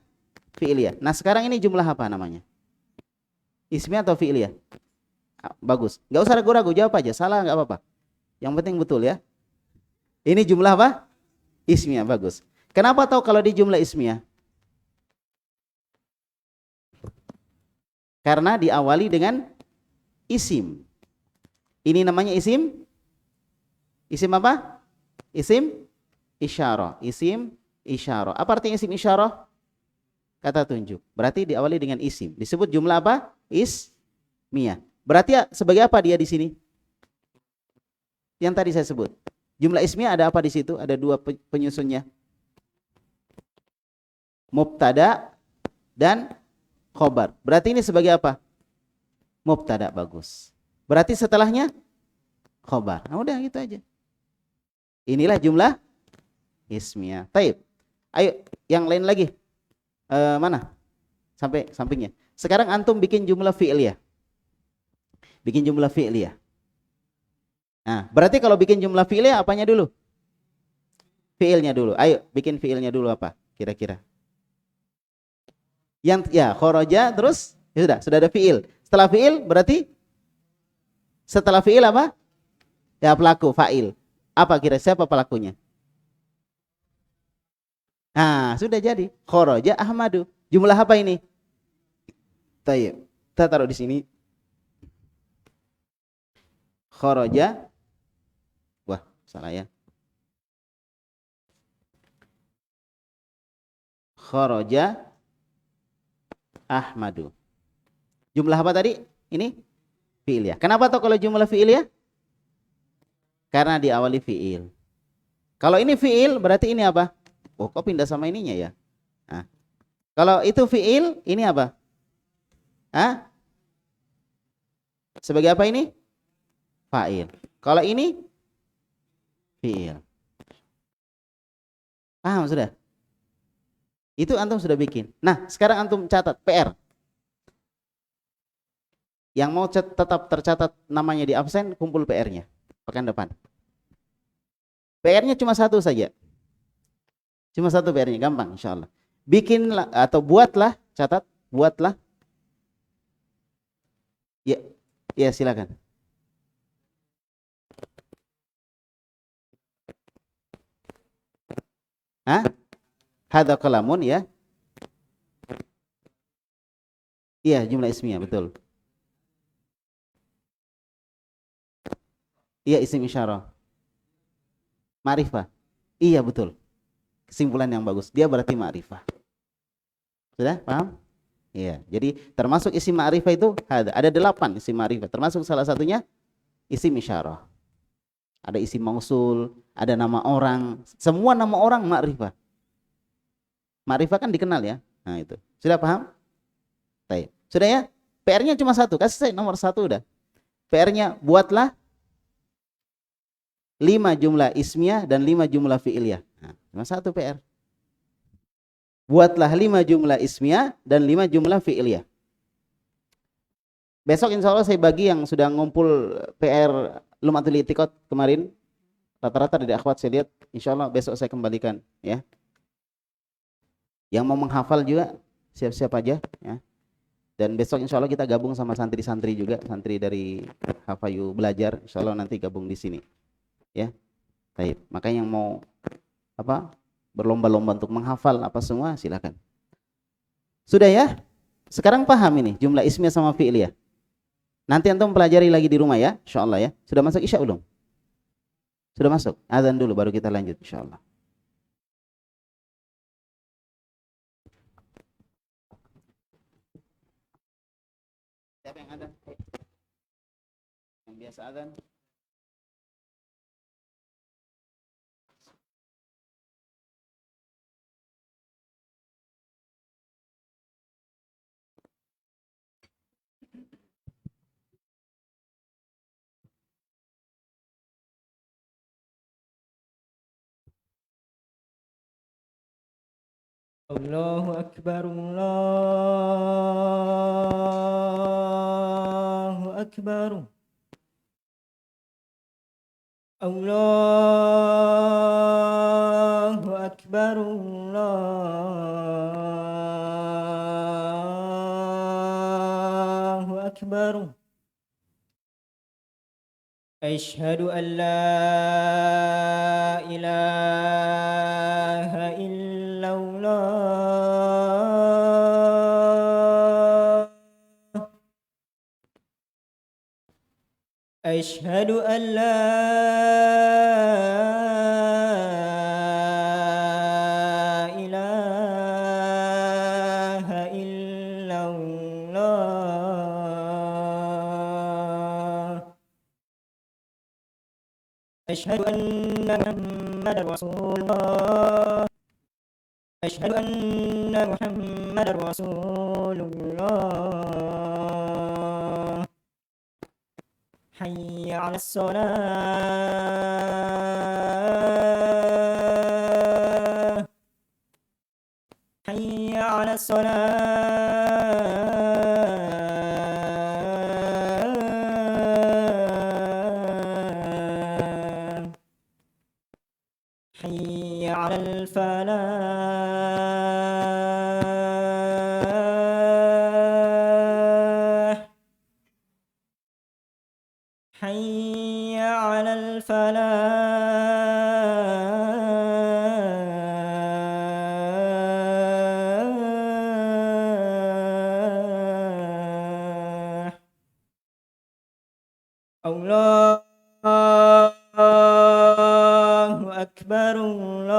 [SPEAKER 10] fi'liyah. Nah, sekarang ini jumlah apa namanya? Ismiyah atau fi'liyah? Bagus. Enggak usah ragu-ragu, jawab aja. Salah enggak apa-apa. Yang penting betul ya. Ini jumlah apa? Ismiyah, bagus. Kenapa tahu kalau di jumlah ismiyah? Karena diawali dengan isim. Ini namanya isim. Isim apa? Isim isyarah. Isim isyarah. Apa artinya isim isyarah? Kata tunjuk. Berarti diawali dengan isim. Disebut jumlah apa? Ismiyah. Berarti sebagai apa dia di sini? Yang tadi saya sebut. Jumlah ismiyah ada apa di situ? Ada 2 penyusunnya. Mubtada dan khobar. Berarti ini sebagai apa? Mubtada, bagus. Berarti setelahnya khobar. Nah, udah gitu aja. Inilah jumlah ismiyah. Taib. Ayo, yang lain lagi. Mana? Sampai sampingnya. Sekarang antum bikin jumlah fi'liyah. Bikin jumlah fi'liyah. Nah, berarti kalau bikin jumlah fi'liyah apanya dulu? Fi'ilnya dulu. Ayo, bikin fi'ilnya dulu apa? Kira-kira. Yang ya kharaja terus ya sudah ada fi'il. Setelah fi'il berarti setelah fi'il apa? Ya pelaku, fa'il. Apa kira siapa pelakunya? Nah, sudah jadi. Kharaja Ahmadu. Jumlah apa ini? Tayyib. Kita taruh di sini. Kharaja. Wah, salah ya. Kharaja Ahmadu. Jumlah apa tadi? Ini fi'il ya. Kenapa tuh kalau jumlah fi'il ya? Karena diawali fi'il. Kalau ini fi'il berarti ini apa? Oh, kok pindah sama ininya ya? Nah, kalau itu fi'il, ini apa? Hah? Sebagai apa ini? Fa'il. Kalau ini fi'il. Paham sudah? Itu antum sudah bikin. Nah, sekarang antum catat PR. Yang mau tetap tercatat namanya di absen, kumpul PR-nya pekan depan. PR-nya cuma 1 saja. Cuma 1 PR-nya, gampang insyaallah. Bikinlah atau buatlah, catat, buatlah. Ya, ya silakan. Hah? Hadza kalamun ya. Iya, jumlah ismiyah, betul. Iya, isim isyarah. Ma'rifah. Iya, betul. Kesimpulan yang bagus. Dia berarti ma'rifah. Sudah paham? Iya. Jadi termasuk isim ma'rifah itu ada 8 isim ma'rifah. Termasuk salah satunya isim isyarah. Ada isim mausul, ada nama orang. Semua nama orang ma'rifah. Ma'rifah kan dikenal ya. Nah itu. Sudah paham? Baik. Sudah ya? PR-nya cuma 1. Kasih saya nomor 1 udah. PR-nya buatlah 5 jumlah ismiyah dan 5 jumlah fi'iliyah. Nah, cuma 1 PR. Buatlah 5 jumlah ismiyah dan 5 jumlah fi'iliyah. Besok insya Allah saya bagi yang sudah ngumpul PR Lumatul I'tiqad kemarin. Rata-rata dari akhwat saya lihat, insya Allah besok saya kembalikan ya. Yang mau menghafal juga siap-siap aja ya. Dan besok insya Allah kita gabung sama santri-santri juga, santri dari Hafayu belajar, insya Allah nanti gabung di sini ya. Baik, makanya yang mau berlomba-lomba untuk menghafal apa semua silakan. Sudah ya? Sekarang paham ini jumlah ismiyah sama fi'liyah. Nanti antum pelajari lagi di rumah ya, insya Allah ya. Sudah masuk isya belum? Sudah masuk? Azan dulu baru kita lanjut insya Allah. Siapa yang ada? Yang biasa azan?
[SPEAKER 3] Allahu Akbar, Allahu Akbar. Allahu Akbar, Allahu Akbar. Asyhadu an la ilaha illallah. Asyhadu an la ilaha illallah. Asyhadu anna Muhammadar Rasulullah. Asyhadu anna Muhammadar Rasulullah. Hayya 'alas shalah. Hayya 'alas shalah. Hayya 'alal falah. Hayya 'alal falah. Allahu Akbar, Allahu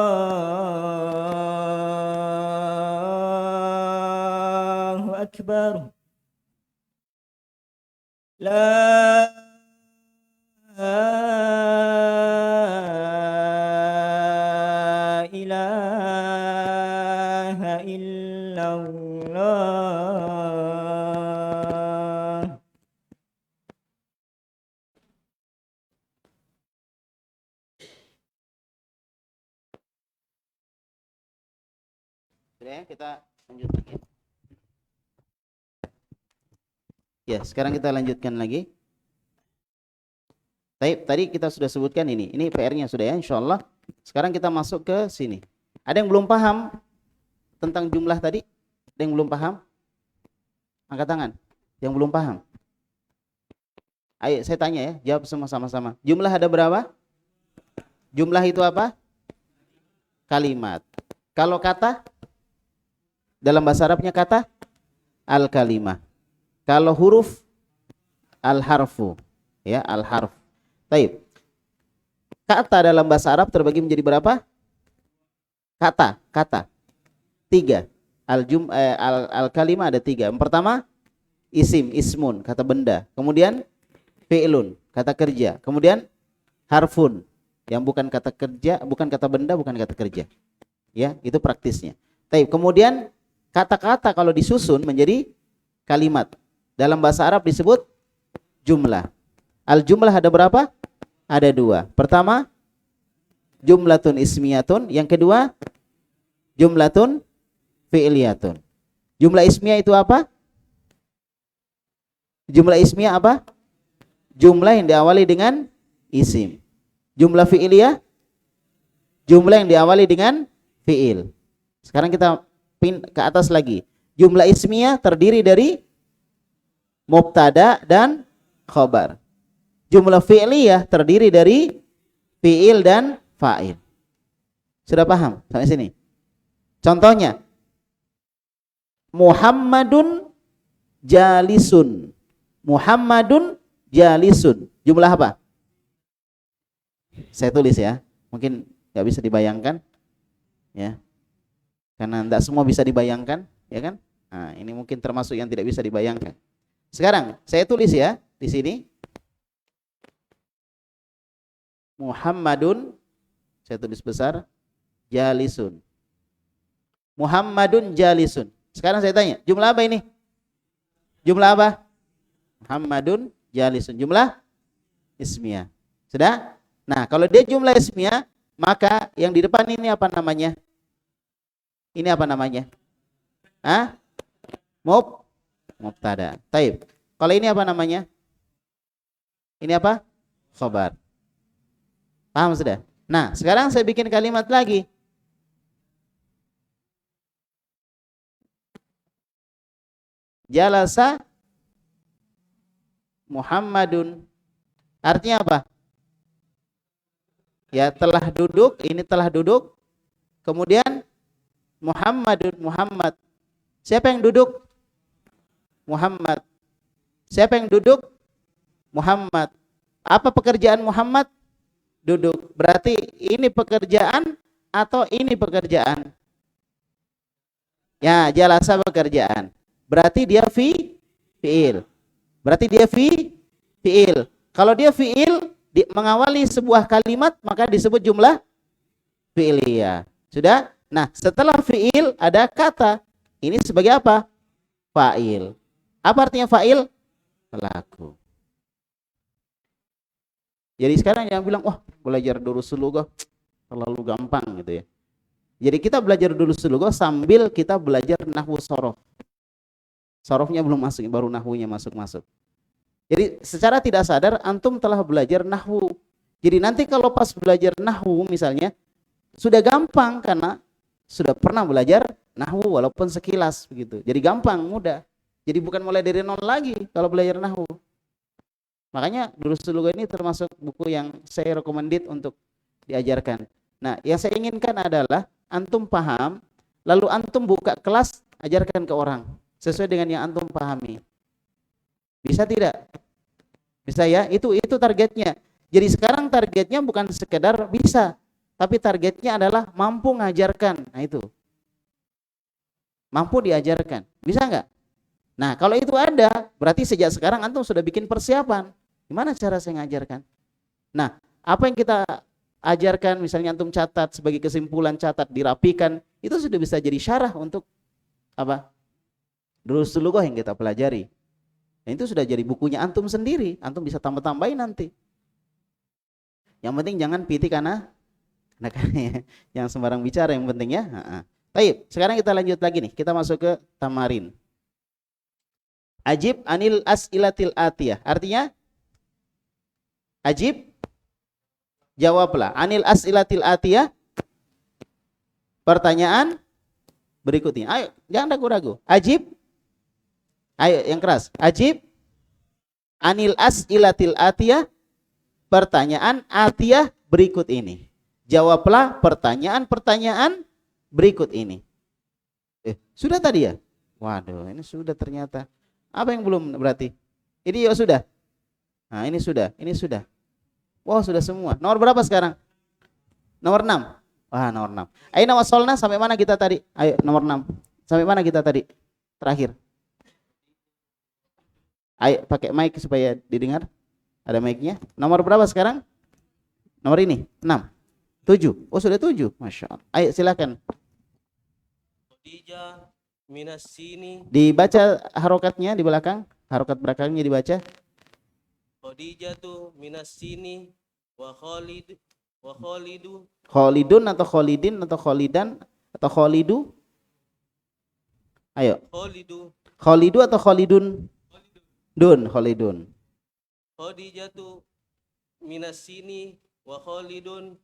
[SPEAKER 3] Akbar. La ilaha illallah.
[SPEAKER 10] Sudah ya, kita lanjut lagi. Ya, sekarang kita lanjutkan lagi. Tadi kita sudah sebutkan ini. Ini PR-nya sudah ya, insyaallah. Sekarang kita masuk ke sini. Ada yang belum paham tentang jumlah tadi? Ada yang belum paham? Angkat tangan. Yang belum paham. Ayo, saya tanya ya, jawab semua sama-sama. Jumlah ada berapa? Jumlah itu apa? Kalimat. Kalau kata? Dalam bahasa Arabnya kata? Al-kalimah. Kalau huruf? Al-harfu. Ya, al-harf. Baik. Kata dalam bahasa Arab terbagi menjadi berapa? Kata. 3. Al-kalimah ada 3. Yang pertama isim, ismun, kata benda. Kemudian fi'lun, kata kerja. Kemudian harfun, yang bukan kata kerja, bukan kata benda, bukan kata kerja. Ya, itu praktisnya. Baik. Kemudian kata-kata kalau disusun menjadi kalimat. Dalam bahasa Arab disebut jumlah. Al-jumlah ada berapa? Ada 2. Pertama, jumlatun ismiyatun. Yang kedua, jumlatun fi'liyatun. Jumlah ismiyah itu apa? Jumlah ismiyah apa? Jumlah yang diawali dengan isim. Jumlah fi'iliyah, jumlah yang diawali dengan fi'il. Sekarang kita pin ke atas lagi. Jumlah ismiyah terdiri dari mubtada dan khobar. Jumlah fi'liyah terdiri dari fi'il dan fa'il. Sudah paham sampai sini? Contohnya, Muhammadun jalisun. Muhammadun jalisun. Jumlah apa? Saya tulis ya. Mungkin nggak bisa dibayangkan, ya. Karena tidak semua bisa dibayangkan, ya kan? Nah, ini mungkin termasuk yang tidak bisa dibayangkan. Sekarang saya tulis ya di sini. Muhammadun, saya tulis besar, jalisun. Muhammadun jalisun. Sekarang saya tanya, jumlah apa ini? Jumlah apa? Muhammadun jalisun. Jumlah ismiyah. Sudah? Nah, kalau dia jumlah ismiyah, maka yang di depan ini apa namanya? Ini apa namanya? Hah? Mubtada. Taib. Kalau ini apa namanya? Ini apa? Khobar. Paham sudah? Nah, sekarang saya bikin kalimat lagi. Jalasa Muhammadun. Artinya apa? Ya, telah duduk, ini telah duduk. Kemudian Muhammadun, Muhammad. Siapa yang duduk? Muhammad. Siapa yang duduk? Muhammad. Apa pekerjaan Muhammad? Duduk. Berarti ini pekerjaan atau ini pekerjaan? Ya, jalasa pekerjaan. Berarti dia fi'il. Berarti dia fi'il. Kalau dia fi'il mengawali sebuah kalimat, maka disebut jumlah fi'iliyah. Sudah? Nah, setelah fi'il ada kata. Ini sebagai apa? Fa'il. Apa artinya fa'il? Pelaku. Jadi sekarang yang bilang, wah, belajar dulu sulugoh terlalu gampang gitu ya. Jadi kita belajar dulu sulugoh sambil kita belajar nahwu sorof. Sorofnya belum masuk, baru nahwunya masuk. Jadi secara tidak sadar antum telah belajar nahwu. Jadi nanti kalau pas belajar nahwu misalnya sudah gampang karena sudah pernah belajar nahwu walaupun sekilas begitu. Jadi gampang, mudah. Jadi bukan mulai dari nol lagi kalau belajar nahwu. Makanya Durus Lughah ini termasuk buku yang saya recommended untuk diajarkan. Nah, yang saya inginkan adalah antum paham, lalu antum buka kelas, ajarkan ke orang sesuai dengan yang antum pahami. Bisa tidak? Bisa ya? Itu targetnya. Jadi sekarang targetnya bukan sekedar bisa, tapi targetnya adalah mampu ngajarkan. Nah itu. Mampu diajarkan. Bisa enggak? Nah, kalau itu ada, berarti sejak sekarang antum sudah bikin persiapan. Gimana cara saya ngajarkan? Nah, apa yang kita ajarkan, misalnya antum catat sebagai kesimpulan, catat, dirapikan, itu sudah bisa jadi syarah untuk apa? Durus Lughah yang kita pelajari. Dan itu sudah jadi bukunya antum sendiri. Antum bisa tambah-tambahin nanti. Yang penting jangan pitik karena yang sembarang bicara yang penting ya. Baik, sekarang kita lanjut lagi nih. Kita masuk ke tamarin. Ajib anil as'ilatil atiyah. Artinya ajib, jawablah. Anil as'ilatil atiyah, pertanyaan berikutnya. Ayo, jangan ragu-ragu. Ajib. Ayo yang keras. Ajib anil as'ilatil atiyah, pertanyaan atiyah berikut ini. Jawablah pertanyaan-pertanyaan berikut ini. Sudah tadi ya? Waduh, ini sudah ternyata. Apa yang belum berarti? Ini ya sudah. Nah, ini sudah. Wah, sudah semua. Nomor berapa sekarang? Nomor 6. Wah, nomor 6. Aina wasolna, sampai mana kita tadi? Ayo, nomor 6. Sampai mana kita tadi? Terakhir. Ayo, pakai mic supaya didengar. Ada mic-nya. Nomor berapa sekarang? Nomor ini, 6. 7. Oh, sudah 7. Masya Allah. Ayo, silakan.
[SPEAKER 12] Khadijah minas sini.
[SPEAKER 10] Dibaca harokatnya di belakang. Harokat belakangnya dibaca.
[SPEAKER 12] Khadijah tu minas sini wa Khalidu.
[SPEAKER 10] Khalidun atau Khalidin atau Khalidan atau Khalidu? Ayo. Khalidu atau Khalidun? Khalidun.
[SPEAKER 12] Khadijah tu minas sini wa Khalidun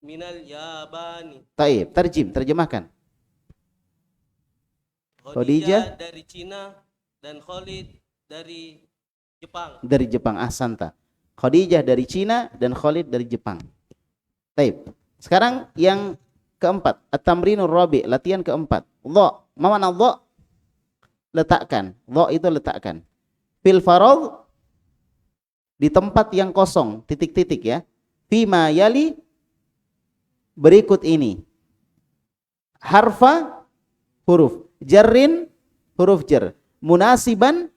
[SPEAKER 12] minal Yabani.
[SPEAKER 10] Taib, terjemahkan. Khadijah
[SPEAKER 12] dari Cina dan Khalid dari Jepang.
[SPEAKER 10] Dari Jepang, ahsanta. Khadijah dari Cina dan Khalid dari Jepang. Taib. Sekarang yang keempat, at-tamrinur rabi', latihan keempat. Dha, ma makna dha? Letakkan. Dha itu letakkan. Fil faragh, di tempat yang kosong, titik-titik ya. Fima yali, berikut ini. Harfa, huruf. Jarrin, huruf jar. Munasiban,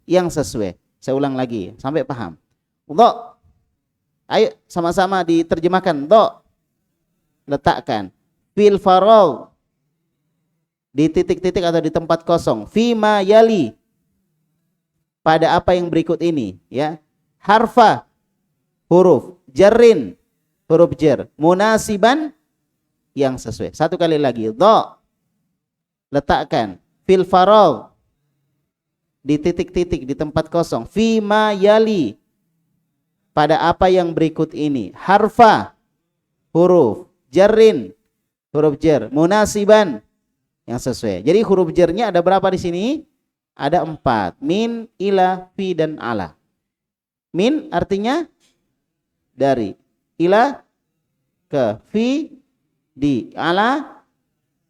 [SPEAKER 10] yang sesuai. Saya ulang lagi sampai paham. Dha. Ayo sama-sama diterjemahkan. Dha, letakkan. Fil faragh, di titik-titik atau di tempat kosong. Fima yali, pada apa yang berikut ini ya. Harfa, huruf. Jarrin, huruf jar. Munasiban, yang sesuai. Satu kali lagi. Dha, letakkan. Fil faragh, di titik-titik di tempat kosong. Fima yali, pada apa yang berikut ini. Harfa, huruf. Jarrin, huruf jar. Munasiban, yang sesuai. Jadi huruf jarnya ada berapa di sini? Ada 4. Min, ila, fi, dan ala. Min artinya dari. Ila ke, fi di, ala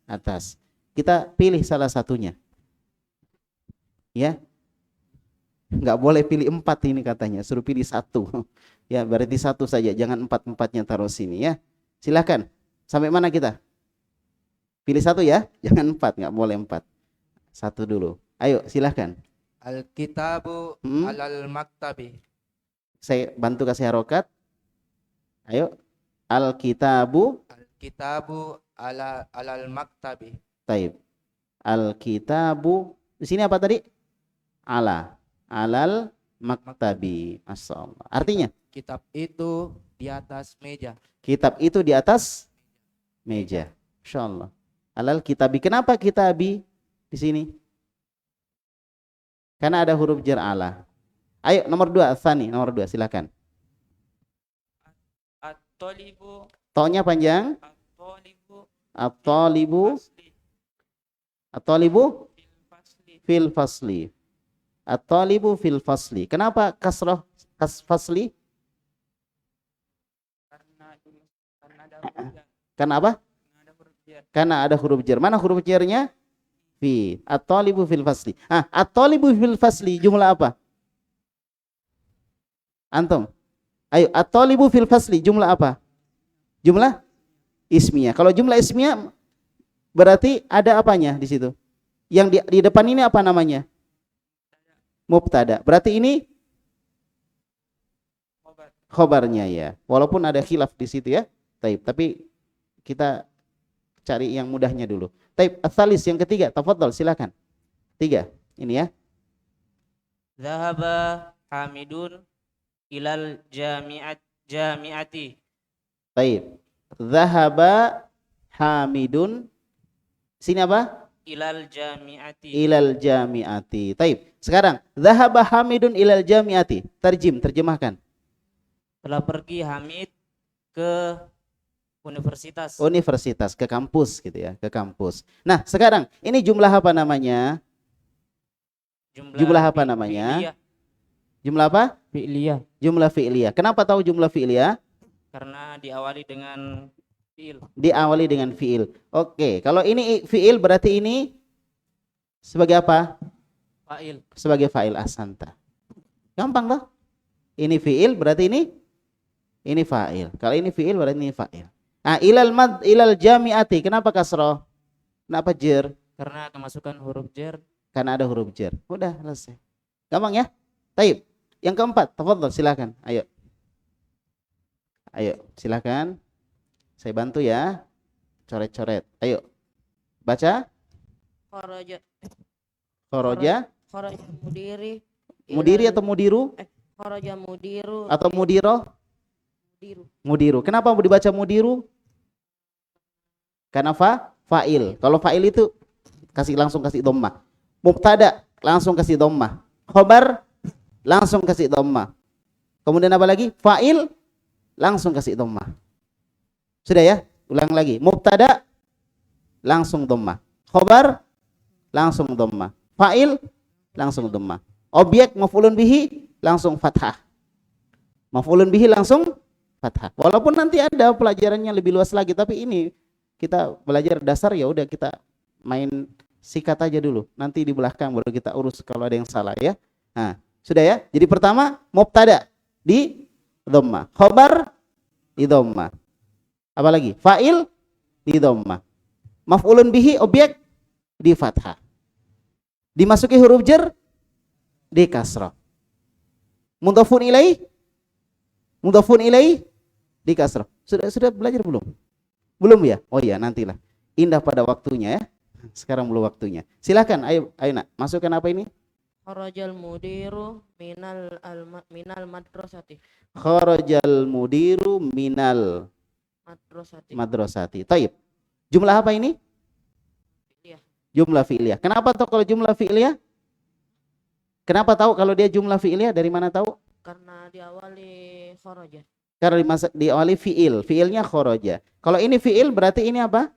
[SPEAKER 10] atas. Kita pilih salah satunya. Ya. Enggak boleh pilih 4 ini katanya, suruh pilih 1. Ya, berarti 1 saja, jangan 4-4-nya taruh sini ya. Silakan. Sampai mana kita? Pilih 1 ya, jangan 4, enggak boleh 4. 1 dulu. Ayo, silakan.
[SPEAKER 4] Al-kitabu alal maktabi.
[SPEAKER 10] Saya bantu kasih harokat. Ayo. Al-kitabu.
[SPEAKER 4] Al-kitabu alal maktabi.
[SPEAKER 10] Taib. Al-kitabu. Di sini apa tadi? Alal maktabi. Masyaallah. Artinya?
[SPEAKER 4] Kitab itu di atas meja.
[SPEAKER 10] Kitab itu di atas meja. Masyaallah. Alal kitabi. Kenapa kitabi di sini? Karena ada huruf jar ala. Ayo nomor 2, Tsani, nomor 2 silakan.
[SPEAKER 3] At-talibu.
[SPEAKER 10] To-nya panjang.
[SPEAKER 3] At-talibu.
[SPEAKER 10] At-talibu. At-talibu fil fasli. At-talibu fil fasli. Kenapa kasrah fasli? Karena apa? Karena ada huruf jar. Mana huruf jarnya? Fi. At-talibu fil fasli. At-talibu fil fasli jumlah apa? Antum. Ayo, at-talibu fil fasli jumlah apa? Jumlah ismiyah. Kalau jumlah ismiyah berarti ada apanya di situ? Yang di depan ini apa namanya? Mubtada. Berarti ini khobarnya ya. Walaupun ada khilaf di situ ya. Tapi kita cari yang mudahnya dulu. Taib, ats-tsalis yang ketiga, tafadhol silakan. 3. Ini ya.
[SPEAKER 2] Dhahaba Hamidun ilal jami'ati.
[SPEAKER 10] Taib. Dhahaba Hamidun. Sini apa?
[SPEAKER 2] Ilal jami'ati.
[SPEAKER 10] Ilal jami'ati. Taib. Sekarang, dhahaba Hamidun ilal jami'ati. Terjemahkan.
[SPEAKER 2] Telah pergi Hamid ke universitas.
[SPEAKER 10] Universitas, ke kampus gitu ya, ke kampus. Nah, sekarang ini jumlah apa namanya? Jumlah apa namanya?
[SPEAKER 2] Fi'liyah.
[SPEAKER 10] Jumlah apa?
[SPEAKER 3] Fi'liyah.
[SPEAKER 10] Jumlah fi'liyah. Kenapa tahu jumlah fi'liyah?
[SPEAKER 2] Karena diawali dengan fi'il.
[SPEAKER 10] Diawali dengan fi'il. Oke, kalau ini fi'il berarti ini sebagai apa?
[SPEAKER 2] Fa'il.
[SPEAKER 10] Sebagai fa'il, ahsanta. Gampang toh? Ini fi'il berarti ini fa'il. Kalau ini fi'il berarti ini fa'il. Nah, ilal jami'ati. Kenapa kasroh? Kenapa jar?
[SPEAKER 2] Karena kemasukan huruf jar.
[SPEAKER 10] Karena ada huruf jar. Udah selesai. Gampang ya? Taib. Yang keempat, tafadhol silakan. Ayo. Ayo, silakan. Saya bantu ya. Coret-coret. Ayo. Baca. Kharaja.
[SPEAKER 13] Kharaja mudiri.
[SPEAKER 10] Mudiri atau mudiru?
[SPEAKER 13] Kharaja mudiru.
[SPEAKER 10] Atau mudiro? Mudiru. Kenapa mau dibaca mudiru? Karena fa'il. Kalau fa'il itu langsung kasih dhammah. Mubtada langsung kasih dhammah. Khobar langsung kasih dhammah. Kemudian apa lagi? Fa'il langsung kasih dhammah. Sudah ya? Ulang lagi. Mubtada langsung dhammah. Khobar langsung dhammah. Fa'il langsung dhammah. Objek maf'ulun bihi langsung fathah. Maf'ulun bihi langsung fathah. Walaupun nanti ada pelajarannya lebih luas lagi, tapi ini kita belajar dasar, ya udah kita main sikat aja dulu. Nanti di belakang baru kita urus kalau ada yang salah ya. Nah, sudah ya? Jadi pertama mubtada di dhammah, khabar di dhammah. Apalagi? Fa'il di dhammah. Maf'ulun bihi objek di fathah. Dimasuki huruf jar di kasrah. Mudhafun ilaih di kasrah. Sudah belajar belum? Belum ya? Oh iya, nantilah. Indah pada waktunya ya. Sekarang belum waktunya. Silakan, ayo nak, masukkan apa ini?
[SPEAKER 13] Kharajal mudiru minal madrasati.
[SPEAKER 10] Kharajal mudiru minal madrasati. Taib. Jumlah apa ini?
[SPEAKER 13] Fi'liyah.
[SPEAKER 10] Jumlah fi'liyah. Kenapa tahu kalau jumlah fi'liyah? Kenapa tahu kalau dia jumlah fi'liyah? Dari mana tahu?
[SPEAKER 13] Karena diawali kharaja.
[SPEAKER 10] Karena diawali fi'il. Fi'ilnya kharaja. Kalau ini fi'il berarti ini apa?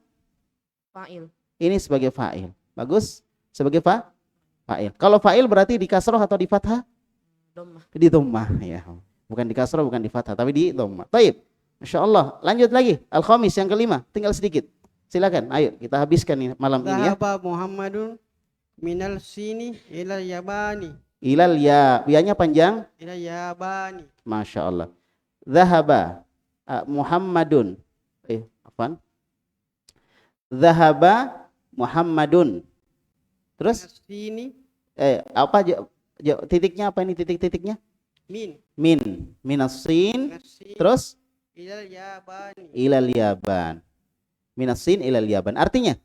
[SPEAKER 13] Fa'il.
[SPEAKER 10] Ini sebagai fa'il. Bagus. Sebagai fa'il. Kalau fa'il berarti di kasroh atau di fathah?
[SPEAKER 13] Dhammah.
[SPEAKER 10] Di dhammah ya. Bukan di kasroh, bukan di fathah, tapi di dhammah. Taib. Masya Allah. Lanjut lagi. Al-Khamis yang kelima. Tinggal sedikit. Silakan. Ayo kita habiskan nih malam ini ya.
[SPEAKER 11] Dhahaba Muhammadun minal sini ilal yabani.
[SPEAKER 10] Ilal ya. Bianya panjang.
[SPEAKER 11] Ilal yabani.
[SPEAKER 10] Masya Allah. Dhahaba Muhammadun. Afwan. Dhahaba Muhammadun. Terus?
[SPEAKER 11] Sini.
[SPEAKER 10] Apa titiknya apa ini titiknya? Min. Minasin. Terus?
[SPEAKER 11] Ilal yabani.
[SPEAKER 10] Ilal yaban. Minasin ilal yaban. Artinya?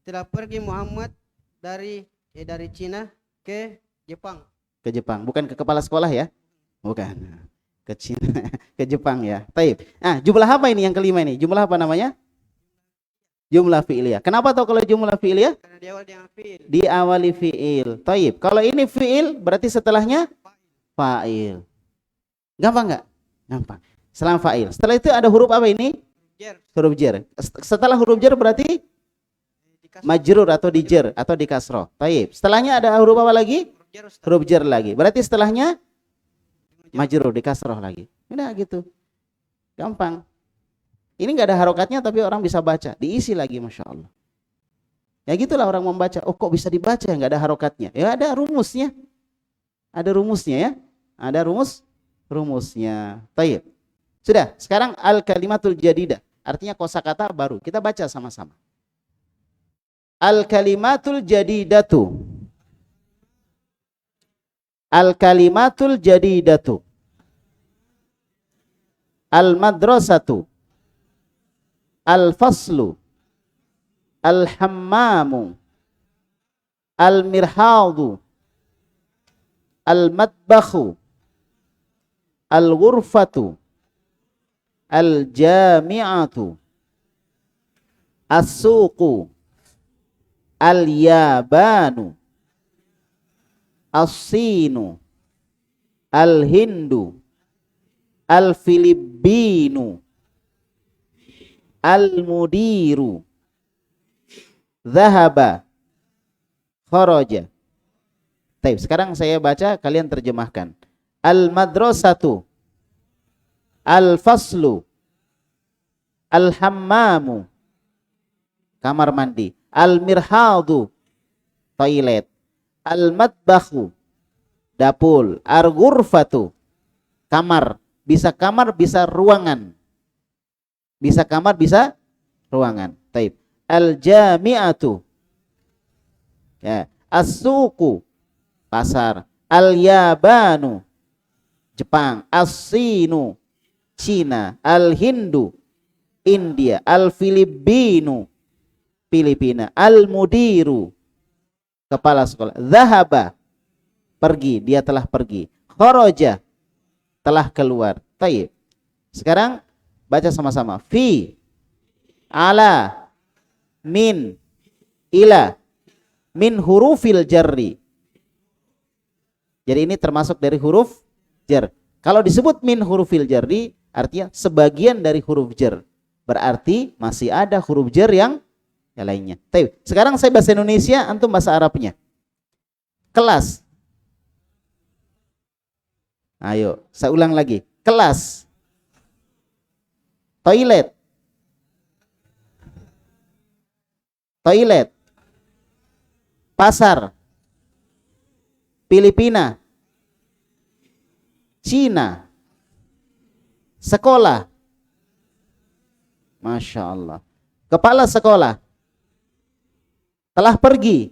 [SPEAKER 11] Telah pergi Muhammad dari Cina ke Jepang.
[SPEAKER 10] Ke Jepang. Bukan ke kepala sekolah ya? Bukan. Ke Cina, ke Jepang ya. Taib. Jumlah apa ini yang kelima ini? Jumlah apa namanya? Jumlah fi'liyah. Kenapa tahu kalau jumlah fi'liyah?
[SPEAKER 11] Karena diawali dengan fi'il.
[SPEAKER 10] Diawali fi'il. Taib. Kalau ini fi'il berarti setelahnya fa'il. Gampang nggak? Gampang. Setelah fa'il. Setelah itu ada huruf apa ini? Huruf jar. Setelah huruf jar berarti majrur atau di jar atau di kasroh. Taib. Setelahnya ada huruf apa lagi? Huruf jar lagi. Berarti setelahnya majrur di kasroh lagi. Udah gitu. Gampang. Ini nggak ada harokatnya tapi orang bisa baca. Diisi lagi, Masya Allah. Ya gitulah orang membaca. Oh kok bisa dibaca nggak ada harokatnya? Ya ada rumusnya. Ada rumusnya ya. Ada rumusnya. Taib. Sudah. Sekarang al-kalimatul jadidah. Artinya kosakata baru. Kita baca sama-sama. Al-kalimatul jadidatu. Al-kalimatul jadidatu. Al-madrasatu. Al-faslu. Al-hammamu. Al-mirhadu. Al-matbakhu. Al-ghurfatu. Al-jami'atu. As-suqu. Al-yabanu. As-sinu. Al-hindu. Al-filipinu. Al-mudiru. Dhahaba. Kharaja. Baik, sekarang saya baca, kalian terjemahkan. Al-madrasatu. Al-faslu. Al-hammamu. Kamar mandi. Al-mirhadu. Toilet. Al-matbakhu. Dapur. Al-ghurfatu. Kamar. Bisa kamar, bisa ruangan. Bisa kamar, bisa ruangan. Taib. Al-jami'atu. Ya. As-suqu. Pasar. Al-yabanu. Jepang. As-sinu. Cina. Al-hindu. India. Al-filipinu. Filipina. Al-mudiru. Kepala sekolah. Dhahaba. Pergi. Dia telah pergi. Kharaja. Telah keluar. Taib. Sekarang baca sama-sama. Fi. Ala. Min. Ila. Min hurufil jarri. Jadi ini termasuk dari huruf jar. Kalau disebut min hurufil jarri, Artinya sebagian dari huruf jar. Berarti masih ada huruf jar yang lainnya. Tapi sekarang saya bahasa Indonesia, antum bahasa Arabnya. Kelas. Ayo, saya ulang lagi. Kelas. Toilet. Toilet. Pasar. Filipina. Cina. Sekolah. Masya Allah. Kepala sekolah. Telah pergi.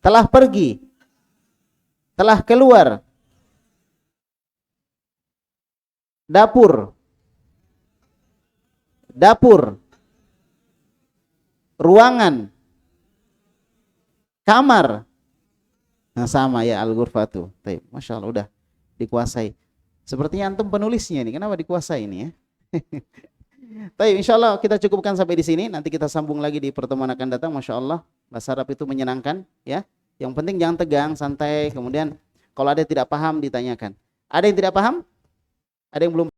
[SPEAKER 10] Telah pergi. Telah keluar. Dapur. Dapur. Ruangan. Kamar. Nah sama ya al-ghurfatu. Masya Allah udah dikuasai. Sepertinya antum penulisnya ini. Kenapa dikuasai ini ya? Baik, insya Allah kita cukupkan sampai di sini. Nanti kita sambung lagi di pertemuan akan datang. Masya Allah, bahasa Arab itu menyenangkan ya. Yang penting jangan tegang, santai. Kemudian kalau ada yang tidak paham ditanyakan. Ada yang tidak paham? Ada yang belum